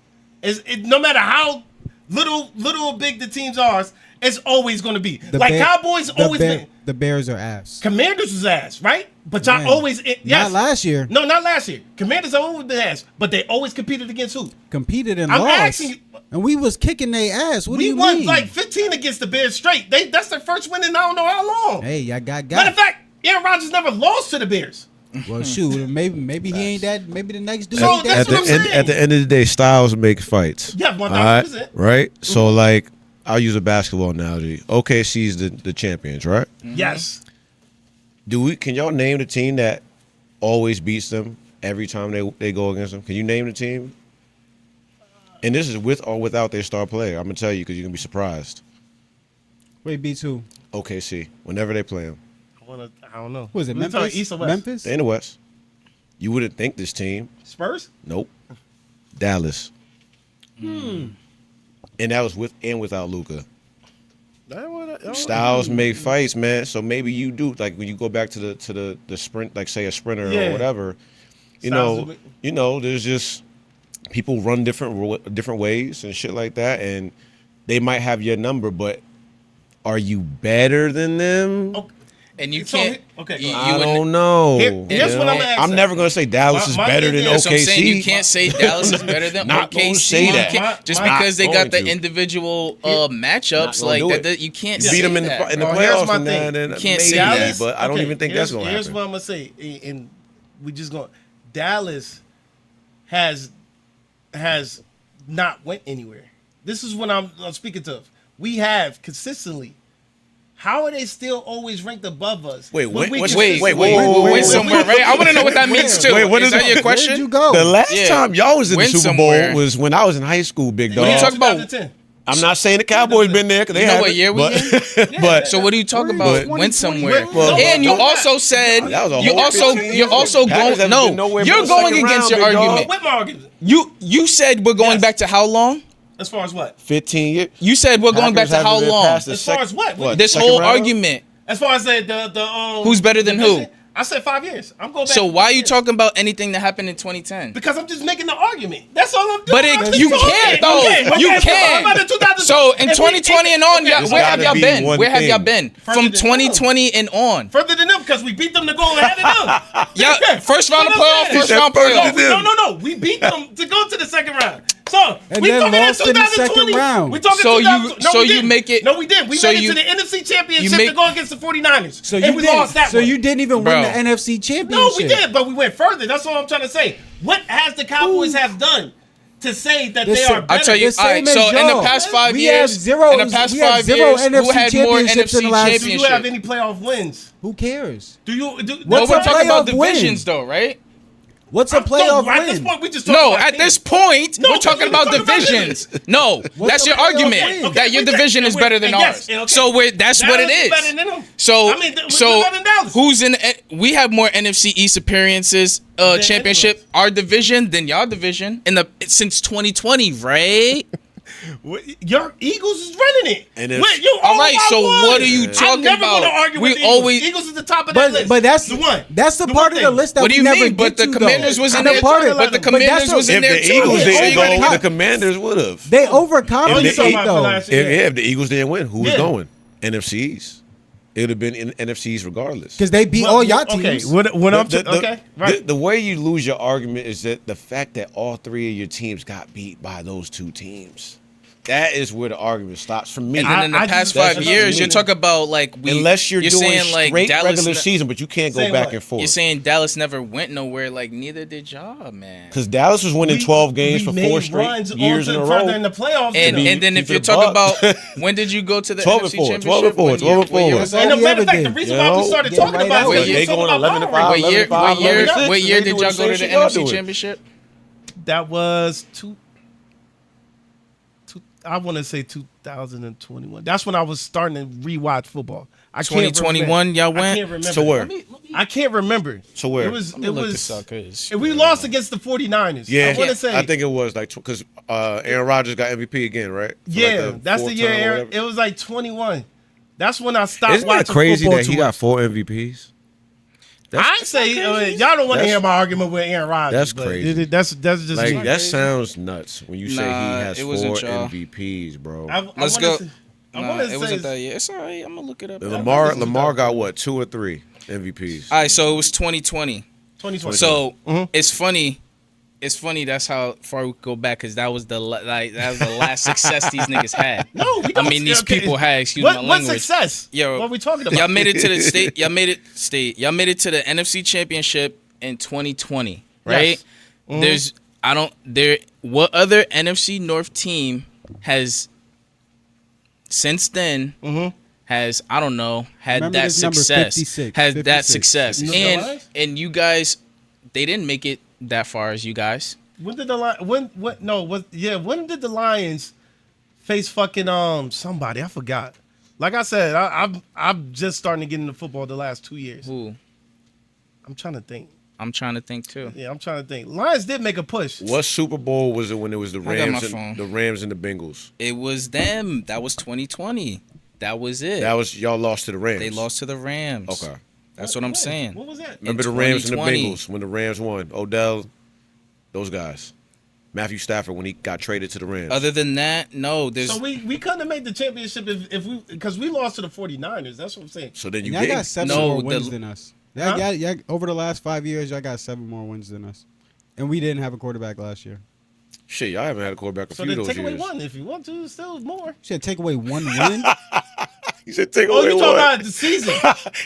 No matter how little or big the teams are, it's always going to be Cowboys always been. The Bears are ass. Commanders was ass, right? But y'all always not last year. No, not last year. Commanders have always been ass, but they always competed against who? Competed and I'm lost. Asking you, and we was kicking their ass. What do you mean? We won like 15 against the Bears straight. That's their first win in I don't know how long. Hey, y'all got. Matter of fact, Aaron Rodgers never lost to the Bears. Well, shoot, maybe he ain't that. Maybe the next dude. So ain't that. At the end of the day, styles make fights. Yeah, 1,000%. Right? So, like, I'll use a basketball analogy. OKC's the champions, right? Yes. Can y'all name the team that always beats them every time they go against them? Can you name the team? And this is with or without their star player. I'm gonna tell you because you're gonna be surprised. Wait, beats who? OKC. Whenever they play them. I don't know. Who is it? Memphis? East or West? Memphis? They in the West. You wouldn't think this team. Spurs? Nope. Dallas. And that was with and without Luka. Styles make fights, man. So maybe you do, like when you go back to the sprint, like say a sprinter or whatever. You know, there's just people run different ways and shit like that, and they might have your number, but are you better than them? Okay. And you can't. Okay, I don't know. Here's what I'm asking. I'm never gonna say Dallas is better than OKC. So I'm saying you can't say Dallas is better than Not OKC. gonna say that. Just because they got the to. individual matchups like that, you can't beat them in the playoffs and then you can't say that. But I don't even think that's gonna happen. Here's what I'm gonna say, and we just going. Dallas has not went anywhere. This is what I'm speaking to. We have consistently. How are they still always ranked above us? Wait somewhere, right? I want to know what that means too. Wait, what is that your question? Where'd you go? The last time y'all was in the Super Bowl was when I was in high school, big dog. What are you talking about? 2010. I'm not saying the Cowboys been there because they know haven't. what year we in? But So what are you talking about? Went somewhere. Well, And you also said that was a you're whole also 15 you're also years. Packers going haven't been nowhere but you're the going second against round, your big dog. argument. With my argument. You said we're going back to how long? As far as what? 15 years. You said we're going back to how long? As far as what? This second whole round? argument. As far as the Who's better than who? I said 5 years. I'm going back. So why are you talking about anything that happened in 2010? Because I'm just making the argument. That's all I'm doing. But you can't though. You can't. So in 2020 and on, where have y'all been? Where have y'all been? From 2020 and on. Further than them because we beat them to go ahead of them. Yeah, first round of playoff, first round playoff. No. We beat them to go to the second round. So and we then talking lost in the second round. We talking you make it. No, we did. We made it to the NFC Championship to go against the 49ers. So you lost that. So you didn't even win the NFC Championship. No, we did, but we went further. That's all I'm trying to say. What has the Cowboys have done to say that they are better? I'll tell you. All right, so in the past 5 years, who had more NFC championships? Do you have any playoff wins? Who cares? We're talking about divisions, though, right? What's a playoff win? At this point, we just talking about at this point, we're talking about divisions. No, that's your argument that your division is better than ours. So that's what it is. Better than them. So better than Dallas. who's in? We have more NFC East appearances, championship, our division than y'all division since 2020, right? Your Eagles is running it. All right, so what are you talking about? I'm never going to argue with the Eagles. Eagles is the top of that list. But that's the one. That's the part of the list that what do you we never mean? But the Commanders was in there. But the Commanders was in there too. If the Eagles didn't go, the Commanders would have. They overcompensated though. If the Eagles didn't win, who was going? NFC East. It would have been in NFC East regardless. Because they beat all y'all teams. The way you lose your argument is that the fact that all three of your teams got beat by those two teams. That is where the argument stops for me. And then in the past 5 years, you're talking about unless you're doing saying straight regular season, but you can't go back and forth. You're saying Dallas never went nowhere. Neither did y'all, man. Because Dallas was winning 12 games for 4 straight years in a row. In the playoffs, and then if you're talking about when did you go to the NFC Championship? 12 and 4. And the matter of fact, the reason why we started talking about it, they going 11-5. What year did y'all go to the NFC Championship? That was I want to say 2021. That's when I was starting to rewatch football. 2021, y'all went? I can't remember. So where? I can't remember. So where? It was. We lost against the 49ers. Yeah, I want to say. I think it was because Aaron Rodgers got MVP again, right? That's the year. It was 21. That's when I stopped Isn't watching that crazy football. That he got 4 MVPs? I say y'all don't want to hear my argument with Aaron Rodgers. That's crazy. That's just that sounds nuts when you say he has 4 MVPs, bro. Let's go. It wasn't that year. It's all right. I'm gonna look it up. Lamar got what, 2 or 3 MVPs? All right, so it was 2020. 2020. So it's funny. It's funny. That's how far we go back because that was the last success these niggas had. No, we don't. I mean, these people had. Excuse my language. What success? Yo, what are we talking about? Y'all made it to the state. Y'all made it to the NFC Championship in 2020, right? Yes. What other NFC North team has since then has had that success? 56, has 56. that success? No, and you guys, they didn't make it that far as you guys. When did when did the Lions face fucking somebody? I forgot. Like I said, I'm just starting to get into football the last 2 years. Who? I'm trying to think. I'm trying to think too. Yeah, I'm trying to think. Lions did make a push. What Super Bowl was it when it was the Rams and the Bengals? It was them. That was 2020. That was it. That was y'all lost to the Rams. They lost to the Rams. Okay. That's what I'm saying. What was that? Remember the Rams and the Bengals when the Rams won? Odell, those guys. Matthew Stafford when he got traded to the Rams. Other than that, no. So we couldn't have made the championship because we lost to the 49ers. That's what I'm saying. So then you y'all got 7 more wins than us. Huh? Yeah, over the last 5 years, y'all got 7 more wins than us. And we didn't have a quarterback last year. Shit, y'all haven't had a quarterback So few of then those take away years. one if you want to. Still more. Shit, take away 1 win? He said take away Oh, you one. talking about the season?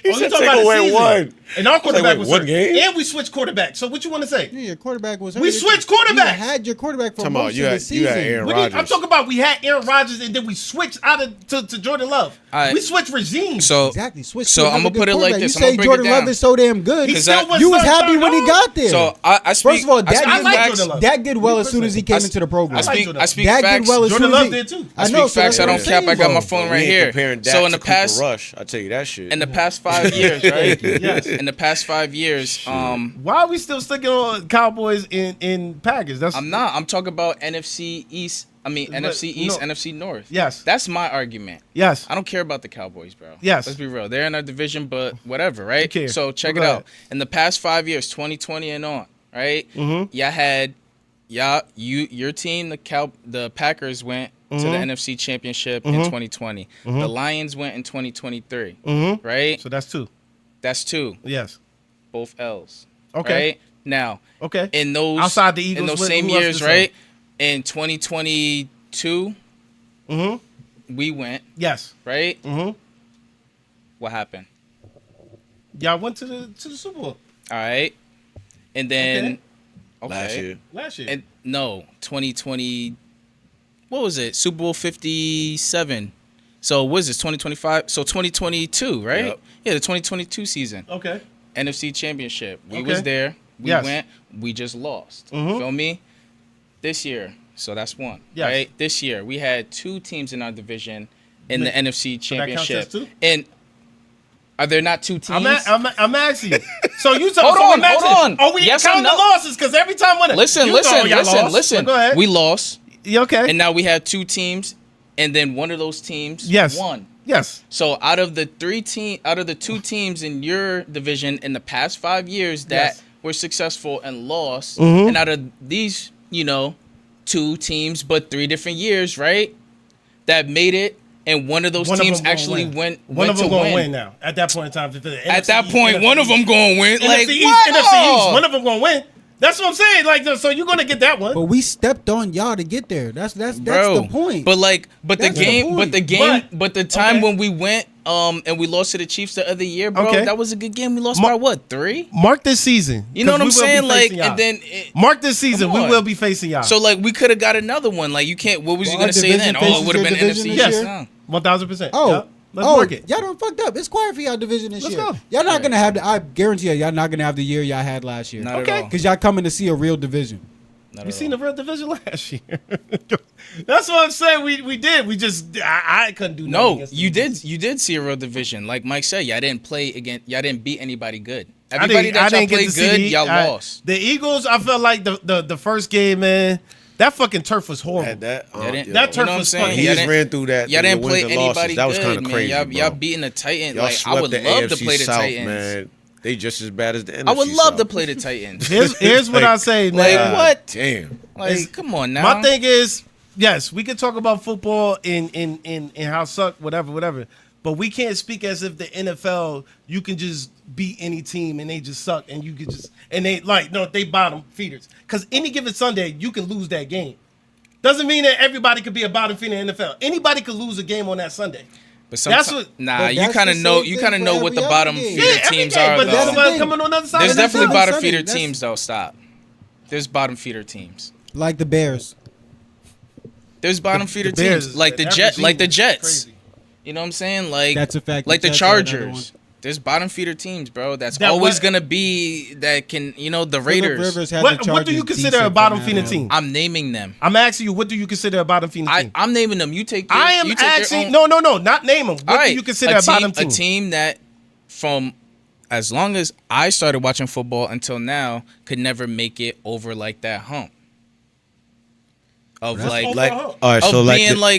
He said take away one. And our quarterback was one hurt. game? And we switched quarterback. So what you want to say? Yeah, your quarterback was hurt. We switched quarterbacks. You had your quarterback for most of the season. You had Aaron Rodgers. I'm talking about we had Aaron Rodgers and then we switched out to Jordan Love. Right. We switched regimes. So Exactly. Switch. So I'm gonna put it like this. You say Jordan Love is so damn good. He still was You was so happy when he got there. So I speak. First of all, I like Jordan Love. Dak did well as soon as he came into the program. I speak Dak facts. did well as Jordan soon as Love he did too. I speak facts. I don't cap. I got my phone right here. So in the past, Rush, I tell you that shit. in the past 5 years, right? Yes. In the past 5 years, Why are we still sticking on Cowboys in Packers? I'm not. I'm talking about NFC East. NFC East, no. NFC North. Yes. That's my argument. Yes. I don't care about the Cowboys, bro. Yes. Let's be real. They're in our division, but whatever, right? care. So check Go it ahead. out. In the past 5 years, 2020 and on, right? Mm-hmm. Y'all had your team, the Packers went to the NFC Championship in 2020. The Lions went in 2023. Right? So that's 2. That's 2. Yes. Both L's. Okay. Right? Now, Okay. in those Outside the Eagles, in those who same else years, is right? In 2022, we went, Yes. right? Mm-hmm. What happened? Y'all went to the Super Bowl All right. And then last year. And no, 2020. What was it? Super Bowl 57. So what is this? 2025. So 2022, right? Yep. Yeah, the 2022 season. Okay. NFC Championship. We Okay. was there. We Yes. went. We just lost. Mhm. Feel me? This year. So that's one. Yes. Right? This year we had 2 teams in our division in the NFC So that counts Championship. as 2? And are there not 2 teams? I'm asking you. So you talking? Hold on. Oh, we Yes or counting no? the losses because every time when Listen. Y'all lost. Go ahead. We lost. Yeah, okay. And now we have 2 teams, and then one of those teams Yes. won. Yes. So out of the 2 teams in your division in the past 5 years that Yes. were successful and lost, Mhm. and out of these, 2 teams, but 3 different years, right? That made it, and one of those One of teams them gonna actually win. went One of them to gonna win. win now. At that point in time, At that point, one of them going to win. Like, NFC East, what? NFC East. One of them gonna win. That's what I'm saying. Like, so you're gonna get that one. But we stepped on y'all to get there. That's Bro, the point. But That's the point. but the time okay. when we went and we lost to the Chiefs the other year, bro, Okay. that was a good game. We lost by what, 3? Mark this season. You know what 'cause I'm we will be saying? Like, facing y'all. and then Mark this season. Come We on. will be facing y'all. so like we could have got another one. Like you can't. What was you Well, gonna our say then? division Oh, it faces would have your been division NFC this East. year? No. 1000%. Oh, Yep. Let's mark it. Y'all done fucked up. It's quiet for y'all division this Let's year. go. Y'all not gonna have I guarantee y'all not gonna have the year y'all had last year. Not Okay. at all. Because y'all coming to see a real division. Not We at seen all. the real division last year. That's what I'm saying. We did. We just I couldn't do nothing No, against you the did. You did see a real division. Like Mike said, y'all didn't play against. Y'all didn't beat anybody good. I Everybody didn't that y'all get played to see good, the- y'all lost. The Eagles, I felt like the first game, man. That fucking turf was horrible. That didn't- that turf You know what I'm was saying? funny. He Y'all just didn't- ran through that. Y'all the didn't play wins and losses. anybody That was good, kind of man. crazy. Y'all bro. beating the Titans. Y'all Like I swept would the love to AFC play the South, Titans. man. They just as bad as the NFC I would love South. to play the Titans. Here's what I say, Like man. what? Damn. Like come on now. My thing is, yes, we can talk about football in how suck, whatever. But we can't speak as if the NFL, you can just beat any team and they just suck and you could just, and they like, no, they bottom feeders. Because any given Sunday, you can lose that game. Doesn't mean that everybody could be a bottom feeder in the NFL. Anybody could lose a game on that Sunday. But you kind of know what the bottom feeder teams are. But there's somebody coming on the other side. There's definitely bottom feeder teams though. Stop. There's bottom feeder teams. Like the Bears. There's bottom feeder teams like the Jets. You know what I'm saying? Like that's a fact. Like the Chargers. There's bottom feeder teams, bro. That's always gonna be that can the Raiders. What do you consider a bottom feeder team? I'm naming them. I'm asking you, what do you consider a bottom feeder team? I'm naming them. You take. I am actually no, not name them. What do you consider a bottom team? A team that, from as long as I started watching football until now, could never make it over like that hump. Of all right,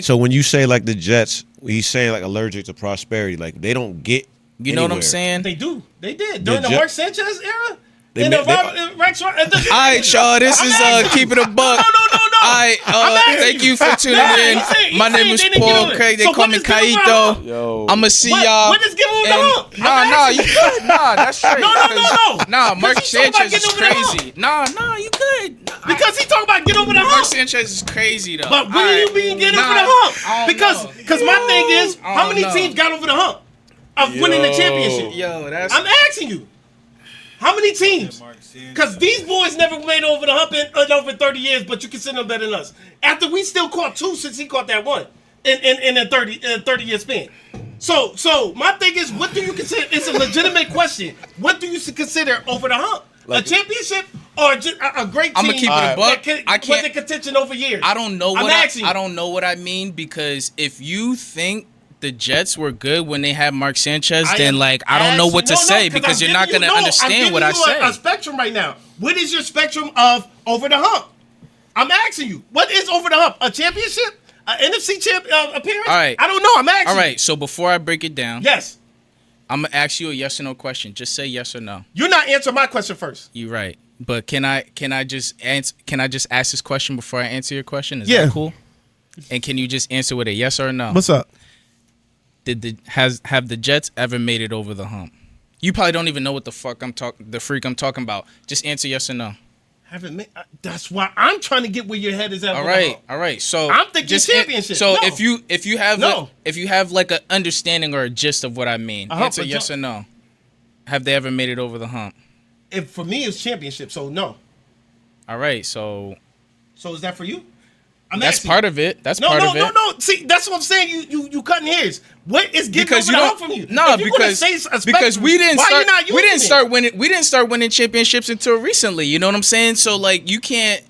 so when you say like the Jets, he's saying like allergic to prosperity, like they don't get. You know what I'm saying? They do. They did during the Mark Sanchez era. All right, y'all. This is Keep It a Buck. No. Thank you for tuning in. My name is Paul Craig. They call me Kaito. I'ma see y'all. When is giving him the hump? You good. That's straight. No. Mark Sanchez is crazy. You good. Because he talking about get over the hump. Mark Sanchez is crazy though. But when do you mean get over the hump? Because my thing is, how many teams got over the hump of winning the championship? I'm asking you. How many teams? Because these boys never made over the hump in over 30 years, but you consider them better than us. After we still caught 2 since he caught that 1 in a 30-year span. So my thing is, what do you consider? It's a legitimate question. What do you consider over the hump? Like a championship or just a great team? I'm gonna keep it a buck. I can't. Was in contention over years? I don't know I don't know what I mean, because if you think the Jets were good when they had Mark Sanchez, then I don't know what to say, because you're not going to understand what I say. A spectrum right now. What is your spectrum of over the hump? I'm asking you. What is over the hump? A championship? An NFC appearance? All right. I don't know. I'm asking. All right. So before I break it down, yes, I'm gonna ask you a yes or no question. Just say yes or no. You're not answering my question first. You're right. But can I just ask this question before I answer your question? Is that cool? And can you just answer with a yes or a no? What's up? Have the Jets ever made it over the hump? You probably don't even know what the fuck I'm talking about. Just answer yes or no. That's why I'm trying to get where your head is at. All right. So I'm thinking championship. So if you have like an understanding or a gist of what I mean, answer yes or no. Have they ever made it over the hump? If for me it's championship, so no. All right, so is that for you? That's part of it. That's part of it. No. See, that's what I'm saying. You cutting hairs. What is getting over the hump from you? No, because we didn't start winning championships until recently. You know what I'm saying? So like you can't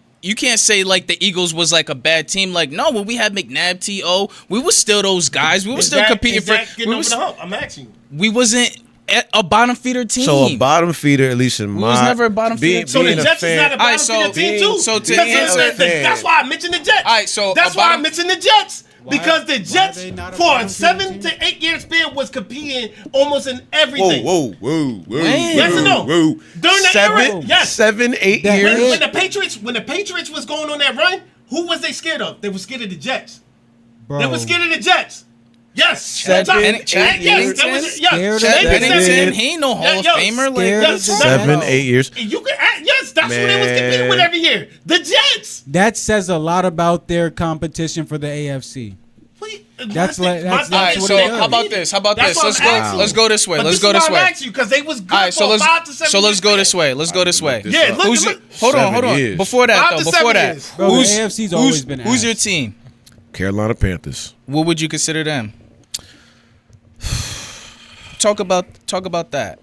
say like the Eagles was like a bad team. Like no, when we had McNabb, T.O., we were still those guys. We were still competing for. Getting over the hump? I'm asking you. We wasn't a bottom feeder team. So a bottom feeder, at least in my... We was never a bottom feeder team. So the Jets is not a bottom feeder team too? That's why I mentioned the Jets. All right, so that's why I mentioned the Jets. Because the Jets, for a 7 to 8 year span, was competing almost in everything. Whoa. Yes or no? During the era, yes. 7, 8 years. When the Patriots was going on that run, who was they scared of? They were scared of the Jets. Bro. They were scared of the Jets. Yes. Pennington, he ain't no Hall of Famer. 7, 8 years. Yes, that's what they was competing with every year. The Jets. That says a lot about their competition for the AFC. That's all right, so how about this? Let's go this way. Let's go this way. Because they was good for 5 to 7 years. So let's go this way. Yeah, hold on. Before that, bro, the AFC's always been. Who's your team? Carolina Panthers. What would you consider them? Talk about that.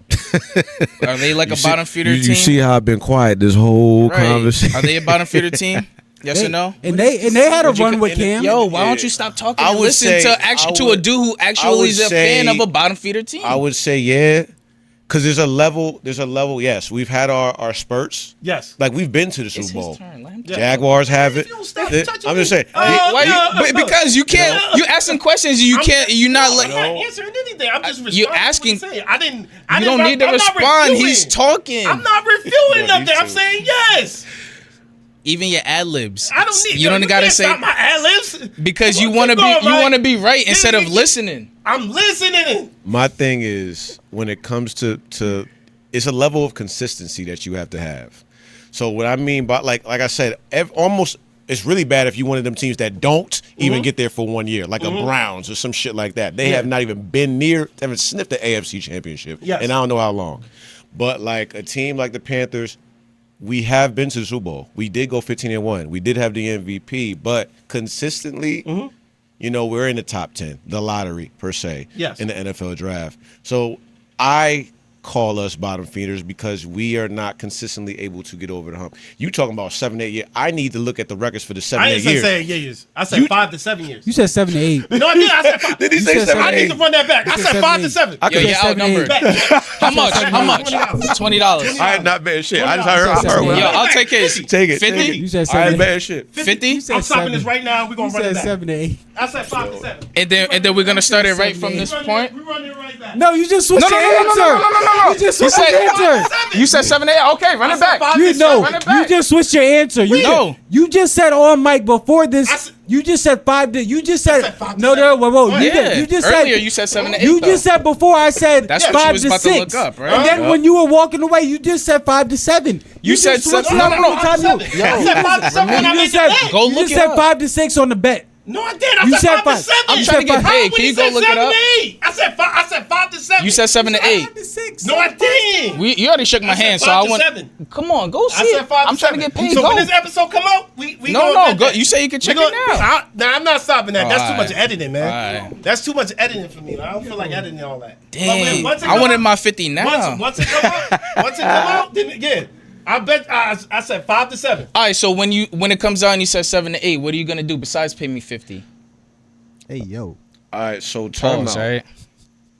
Are they like a bottom feeder team? You see how I've been quiet this whole conversation. Are they a bottom feeder team? Yes or no? And they had a run with Cam. Yo, why don't you stop talking and listen to a dude who actually is a fan of a bottom feeder team? I would say yeah. Because there's a level, yes. We've had our spurts. Yes. Like, we've been to the Super Bowl. Jaguars have it. I'm just saying. Because you can't, you asking questions, you're not like. I'm not answering anything. I'm just responding. You're asking. You don't need to respond. He's talking. I'm not refuting nothing. I'm saying yes. Even your ad libs. I don't need. You don't gotta say my ad libs because you want to be. You want to be right instead of listening. I'm listening. My thing is when it comes to it's a level of consistency that you have to have. So what I mean by like I said, almost it's really bad if you one of them teams that don't even get there for 1 year, like a Browns or some shit like that. They have not even been near, haven't sniffed the AFC Championship, and I don't know how long. But like a team like the Panthers, we have been to the Super Bowl. We did go 15-1. We did have the MVP, but consistently, we're in the top 10, the lottery per se, in the NFL draft. So I call us bottom feeders because we are not consistently able to get over the hump. You talking about 7, 8 years? I need to look at the records for the 7, 8 years. I didn't say 8 years. I said 5 to 7 years. You said 7 to 8. No, I did. I said 5. Did he say 7 to 8? I need to run that back. I said 5 to 7. Yo, you outnumbered. How much? $20. I had not bet shit. I just heard. Yo, I'll take his. Take it. 50? You said I 7 ain't to 8. bet shit. 50? I'm stopping this right now. We're going to run it back. 7 to 8. I said 5 to 7. And then we're gonna start it right from this point. We're running it right back. No, you just switched your answer. No. You just switched your answer. You said 7, 8. Okay, run it back. You just switched your answer. You just said on mic before this. You just said 5 to. You just said no. Whoa. You just said earlier. You said 7 to 8. You just said before I said that's 5 what you was to about 6. to look up, right? And then when you were walking away, you just said 5 to 7. You said just switched 7. it up No. every time I said 5 to 7 when I made the bet. Go You look just it said up. 5 to 6 on the bet. No, I did. You I said said 5 5. to 7. I'm trying to get paid. Can you go look it up? I said 5 to 7. You said 7 to 8. 5 to 6. No, I didn't. You already shook my hand, so I want. 7. Come on, go see I said it. 5 to I'm trying 7. to get paid. So Go. when this episode come out, we No, go. You say you can check it now. Nah, I'm not stopping that. That's too Alright. much editing, man. Alright. That's too much editing for me. I don't feel like editing all that. Dang, Once it I come wanted out- my 50 now. Once it come out, then yeah. I bet I said 5 to 7. All right, so when it comes out and you said 7 to 8, what are you gonna do besides pay me 50? Hey yo. All right, so time out. Right?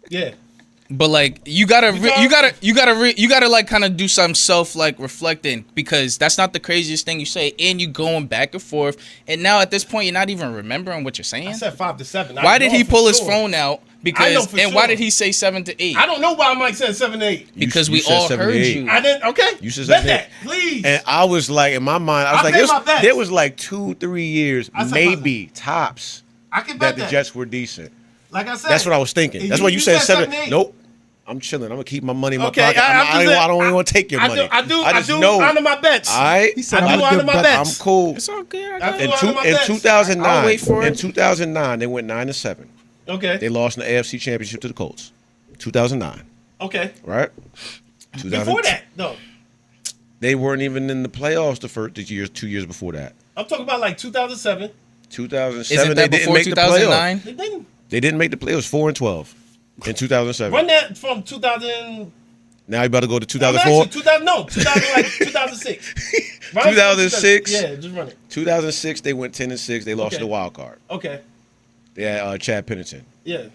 Yeah. But like you gotta like kind of do some self like reflecting because that's not the craziest thing you say, and you going back and forth, and now at this point you're not even remembering what you're saying. I said 5 to 7. Why did he pull his phone out? Because and why did he say 7 to 8? I don't know why Mike said 7 to 8. Because You we said all 7 to heard 8. you. I didn't. Okay. You said bet 7 to that, 8. please. And I was like, in my mind, I was I paid my bets. there was like 2-3 years, I said maybe tops, I can bet that the Jets were decent. Like I said, That's what I was thinking. That's why you said 7. Nope. I'm chilling. I'm gonna keep my money in my pocket. I don't even want to take your money. I do know. honor my bets. All right. He said I do honor my bets. I'm cool. It's all good. I do In, honor my in bets. 2009, I'll wait for it. in 2009, they went 9-7. Okay. They lost in the AFC Championship to the Colts. 2009, Okay. right? Before that, though, They weren't even in the playoffs the 2 years before that. I'm talking about like 2007. 2007, Isn't they that didn't before make the playoffs. 2009? They didn't They didn't make the playoffs. 4-12 in 2007. run that from 2000. Now you about to go to I'm 2004. actually 2000. No, 2006. Run it from 2006. Yeah, just run it. 2006, they went 10-6. They lost Okay. the wild card. Okay. They had Chad Pennington. Yeah.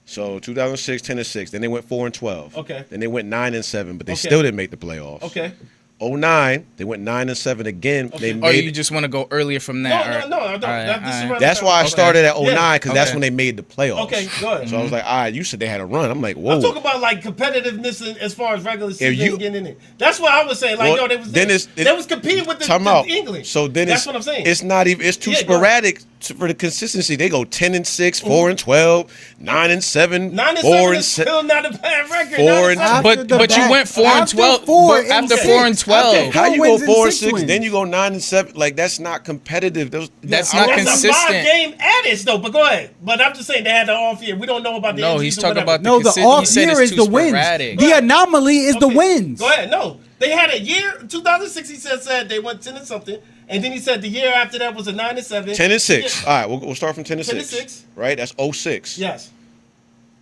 So 2006, 10-6. Then they went 4-12. Okay. Then they went 9-7, but they Okay. still didn't make the playoffs. Okay. 09, they went 9-7 again. Okay. They Or made you just want to go earlier from that? No. I don't. This is That's why I started at 09 because that's Okay. when they made the playoffs. Okay, go ahead. So I was like, all right, you said they had a run. I'm like, whoa. I'm talking about like competitiveness as far as regular season you- getting in it. That's what I was saying. Like, Well, yo, they was then they was competing with Time the out. English. So then that's what I'm saying. It's not even. It's too Yeah, go sporadic for the consistency. They go 10-6, 4-12, 9-7, 9-7 4 is still not a bad record. 4 9-7. But you went 4-12. But after 4-12. How you go wins and 4-6, 6 wins. then you go 9-7? Like that's not competitive. That's not That's a consistent. 5-game adage though. But go ahead. But I'm just saying they had the off year. We don't know about the No, injuries he's or talking whatever. about No, the he off said year it's is too the wins. sporadic. The anomaly is the Okay, wins. Go ahead. No, they had a year. 2006. He said they went 10 and something, and then he said the year after that was a 9-7. 10-6. Yeah. All right, we'll start from 10-6. 10-6. Right, that's 06. Yes.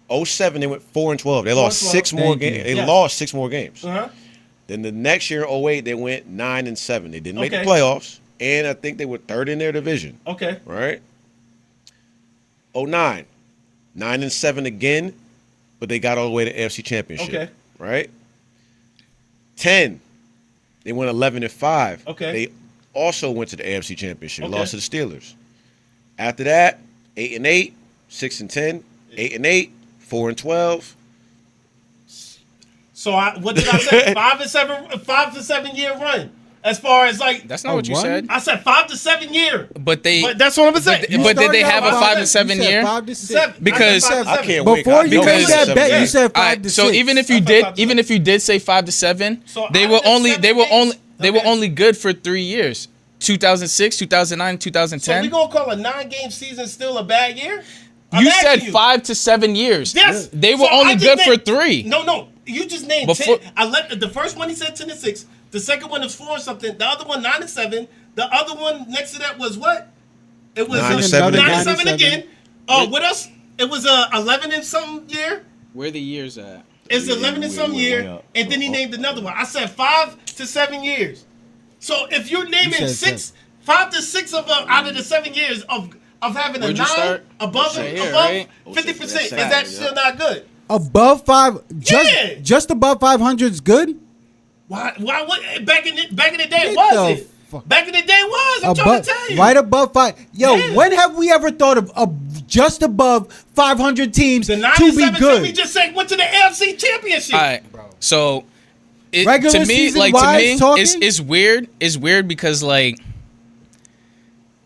07, they went 4-12. They lost 4-12. 6 more Thank games. you. They Yes. lost 6 more games. Uh huh. Then the next year, 08, they went 9-7. They didn't make the Okay. playoffs, and I think they were third in their division. Okay. Right? 09, 9-7 again, but they got all the way to AFC Championship. Okay. Right? 10, they went 11-5. Okay. They also went to the AFC Championship. Okay. Lost to the Steelers. After that, 8-8, 6-10, 8-8, 4-12. So what did I say? 5 to 7 year run. As far as like, That's not what you said. I said 5 to 7 year. But that's what I'm saying. But did they have a 5 to 7 year? 5 to 6. Because I can't wait. Before you made because- that bet, you said 5 Alright, to 6. so even if you did say 5 to 7, So they I were did only 7 they were games. only they were Okay. only good for 3 years. 2006, 2009, So 2010. we gonna call a 9-game season still a bad year? You said 5 to 7 years. Yes. They were So only I just good for named- 3. No. You just named Before- 10. I let the first one he said 10 and 6. The second one is 4 and something. The other one 9 and 7. The other one next to that was what? It was 9 and 7 9 and again. 7 again. What else? It was 11 and something year. Where the years at? It's 11 and some way year, up. and then he named another one. I said 5 to 7 years. So if you're naming said 6, 5 to 6 of out of the 7 years of having a Where'd you 9 start? above Right here, above right? 50%, is That's that sad, still not good? above 5, Yeah. just above 500 is good. Why? What? Back in the day, Get was the it? fuck- Back in the day, was. I'm trying Above, to tell you. right above 5. Yo, Yeah. when have we ever thought of just above 500 teams The 9 to and be 7 good? team we just said went to the AFC Championship. All right. So Regular to me, season like wise talking? it's weird. It's weird because like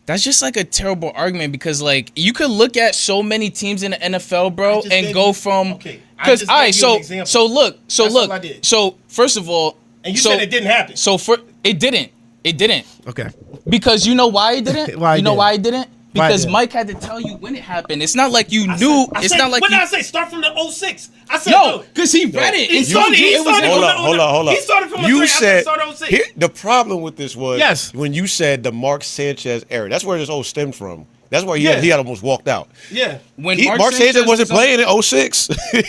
that's just like a terrible argument because like you could look at so many teams in the NFL, I bro, just and gave go you- from okay, I because just all right. gave you an So example. so look. So That's look. all I did. So first of all, And you so, said it didn't happen. So for it didn't. It didn't. Okay. Because you know why it didn't? Why it you know didn't? why it didn't? Why it Because didn't? Mike had to tell you when it happened. It's not like you knew. I It's said, not like what you. did I say? Start from the 06. I said No, because he read it. He and started. told you He it was started. in- Hold up. He started from You 03. said I started 06. here, the problem with this was Yes. when you said the Mark Sanchez era. That's where this whole stemmed from. That's why Yeah. he had almost walked out. Yeah. When Mark Sanchez wasn't was on- playing in 06.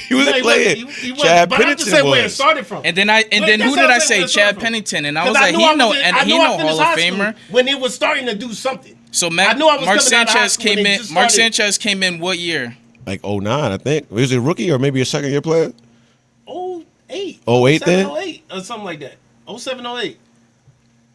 He wasn't He playing. wasn't, Chad but I'm just Pennington saying where it was. started from. And then I and then That's who what did I'm I saying, say? where it started Chad from. Pennington, and I 'Cause was like, knew he I know, was in- and I he knew know I finished Hall of high school Famer. when it was starting to do something. So I knew I was Mark coming out of high Sanchez school when came it in. just Mark started. Sanchez came in what year? Like 09, I think. Was it a rookie or maybe a second year player? 08. 08 then? 08 or something like that. 07, 08.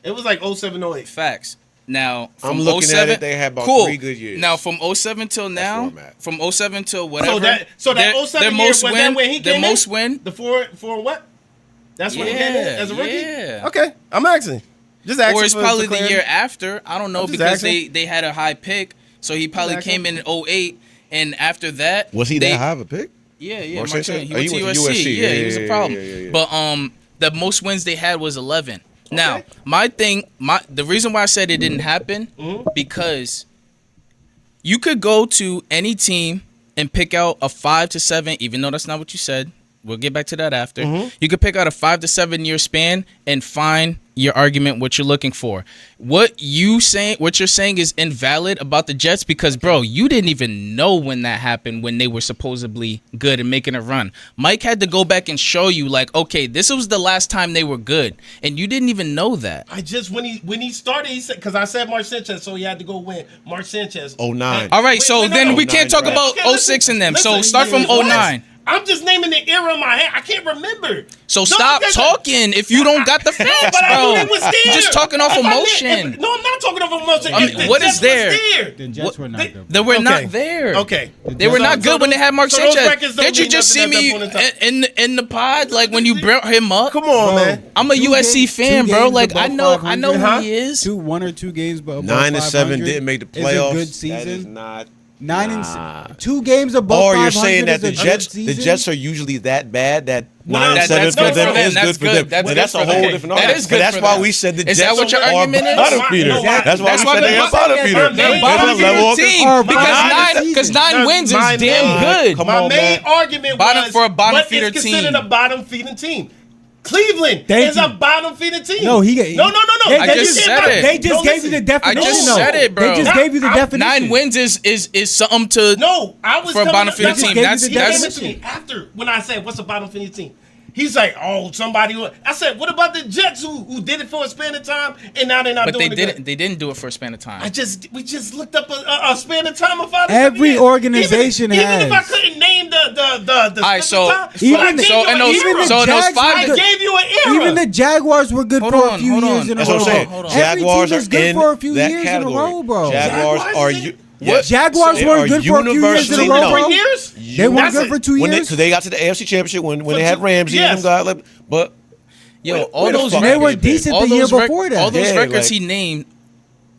It was like 07, 08. Facts. Now from I'm looking 07, at it, they had about cool. 3 good years. Now from 07 till now, where I'm at. from 07 till whatever. So that their 07 year, was that when he their came most in? win. The four what? That's when he came in as a rookie? Yeah. Okay, I'm asking. Just asking. Or it's for probably the clarity. year after. I don't know I'm just because asking. they had a high pick, so he probably asking. came in 08, and after that Was he they, that high of a pick? Yeah, Mark Mark Sanchez? Sanchez. He Oh, went to USC. Yeah, he was a problem. yeah. But the most wins they had was 11. Now, the reason why I said it didn't happen because you could go to any team and pick out a 5 to 7, even though that's not what you said. We'll get back to that after. You could pick out a 5 to 7 year span and find your argument what you're looking for. What you're saying is invalid about the Jets because, bro, you didn't even know when that happened when they were supposedly good and making a run. Mike had to go back and show you, like, okay, this was the last time they were good, and you didn't even know that. I just when he started, he said because I said Mark Sanchez, so he had to go win. Mark Sanchez. 09. All right, so then no. we can't talk 09, about Okay, 06 in them. listen, So start from listen, 09. I'm just naming the era in my head. I can't remember. So stop talking if you don't got the facts, But I bro. knew it was there. You're just talking off If I knew- emotion. no, I'm not talking off emotion. I mean, If the what is Jets was there? The Jets were not good. They were Okay. not there. Okay. They were So- not good so when they had Mark so those Sanchez. records don't Didn't you mean just see nothing at me that point in the pod, like when you brought him up? Come on, Bro. man. I'm a Two USC games- fan, two bro. games Like above I know 500, who he is. 1 or 2 games above 9 and 7 500 didn't make the is playoffs. a good That is season. not. 9 Nah. and 2 games above Or 500 you're saying that is the a Jets, good the season? Jets are usually that bad that Well, 9 and that's 7 good for for them them. is That's good for good. them. That's But good that's a for whole them. different That argument. is But good that's for why them. we said the Is Jets that what your are argument is? bottom No, feeders. no, That's why That's we why said they're they're a bottom feeder. bottom They're feeder. bottom There's a level feeder of- team Or because bottom because feeder. 9 wins is My damn main- good. Come My on, main man. argument Bottom was for a bottom what feeder is considered team. a bottom feeding team. Cleveland Thank is you. a bottom feeding team. No, No. They I just said it. They just No, gave you the listen. definition. I just though. said it, bro. They just gave you the definition. 9 wins is something to. No, I was For a coming bottom up- feeder that's team, what- that's- he gave that's- it to me after when I said what's a bottom feeding team. He's like, oh, somebody. I said, what about the Jets who did it for a span of time and now they're not But doing they it didn't. good? They didn't do it for a span of time. We just looked up a span of time of 5 to 7 Every years. organization even has. if I couldn't name the All right, so time, Even but I the- gave so you in an those era. so in those Jags five. I good. gave you an era. Even the Jaguars were good Hold for on, a few hold years on. in a That's row. what I'm saying. Hold on. Every Jaguars team are is good in for a few that years category. in a row, bro. Jaguars Jaguars are is in- you. The Jaguars They weren't are good for a few years in a universally row, known. bro. years? They weren't That's good it. for 2 When years. they got to the AFC Championship when they had two- Ramsey yes. and them guys, but Yo, all those and they were decent the year before that. All those records he named.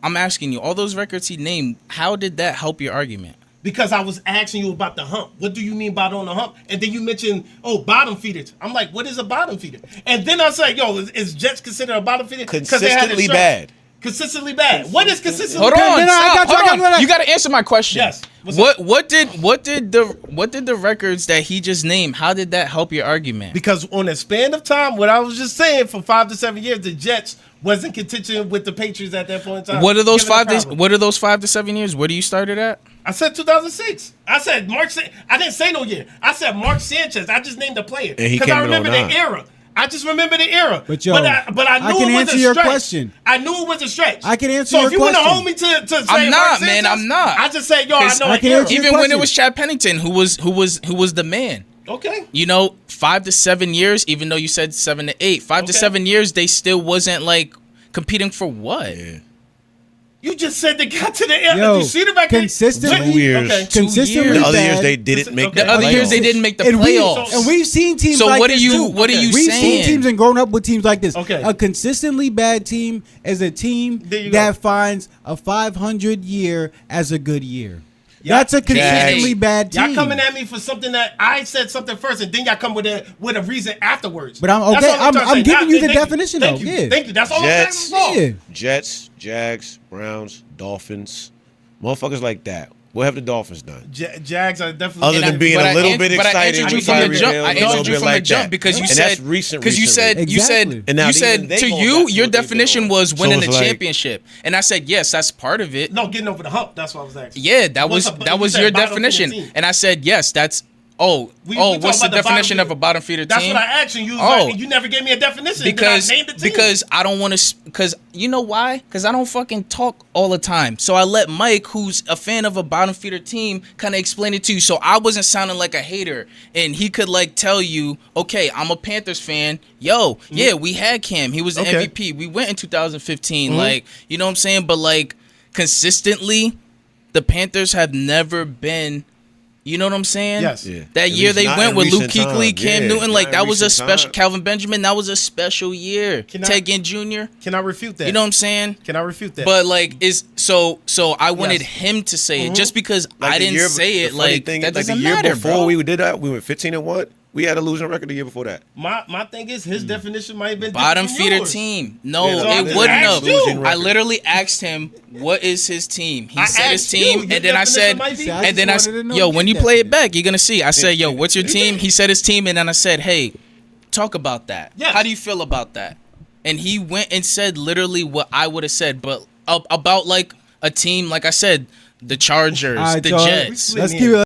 I'm asking you, all those records he named. How did that help your argument? Because I was asking you about the hump. What do you mean by on the hump? And then you mentioned, bottom feeders. I'm like, what is a bottom feeder? And then I say, is Jets considered a bottom feeder? Consistently bad. Consistently bad. What is consistently bad? Hold on. Hold on. You got to answer my question. Yes. What did the records that he just named? How did that help your argument? Because on a span of time, what I was just saying, for 5 to 7 years, the Jets wasn't contention with the Patriots at that point in time. What are those 5 to 7 years? Where do you started at? I said 2006. I said I didn't say no year. I said Mark Sanchez. I just named the player because I remember the era. I just remember the era. But I knew it was a stretch. Question. I knew it was a stretch. I can answer your question. So if you want to hold me to say I'm not, Mark Sanchez, man. I'm not. I just say, I know an era. Even when it was Chad Pennington, who was the man. Okay. 5 to 7 years. Even though you said 7 to 8, 5 to 7 years, they still wasn't like competing for what? Yeah. You just said they got to the end. You see the record? Consistently. 2 years. Okay. Consistently. The other years they didn't make the other years they didn't make the playoffs. And we've seen teams so like what this are you too. What are you we've saying? We've seen teams and grown up with teams like this. Okay. A consistently bad team is a team that finds a 500 year as a good year. That's a consistently bad team. Y'all coming at me for something that I said something first, and then y'all come with a reason afterwards. But I'm giving you the definition though. Yeah. Thank you. That's all I'm saying. Jets, Jags, Browns, Dolphins, motherfuckers like that. What have the Dolphins done? Jags are definitely other than being a little bit exciting. I answered you from the jump because you said that's recent. Because you said to you your definition was winning a championship, and I said yes, that's part of it. No, getting over the hump. That's what I was asking. Yeah, that was your definition, and I said yes, that's. What's the definition of a bottom feeder team? That's what I asked you. You never gave me a definition. Because I don't want to. Because you know why? Because I don't fucking talk all the time. So I let Mike, who's a fan of a bottom feeder team, kind of explain it to you. So I wasn't sounding like a hater, and he could tell you, okay, I'm a Panthers fan. Yeah, we had Cam. He was the MVP. We went in 2015. You know what I'm saying? But consistently, the Panthers have never been. You know what I'm saying? Yes. Yeah. That year they went with Luke Kuechly, Cam Newton, that was a special. Calvin Benjamin, that was a special year. Ted Ginn Jr. Can I refute that? You know what I'm saying? Can I refute that? But so I wanted him to say it just because I didn't say it. That doesn't matter, before bro. we did that, we went 15-1. We had a losing record the year before that. My thing is his definition might have been bottom feeder team. No, it wouldn't have. I literally asked him, "What is his team?" He said his team, and then I said, "Yo, when you play it back, you're gonna see." I said, "Yo, what's your team?" He said his team, and then I said, "Hey, talk about that. How do you feel about that?" And he went and said literally what I would have said, but about a team, like I said, the Chargers, the Jets. Let's keep it.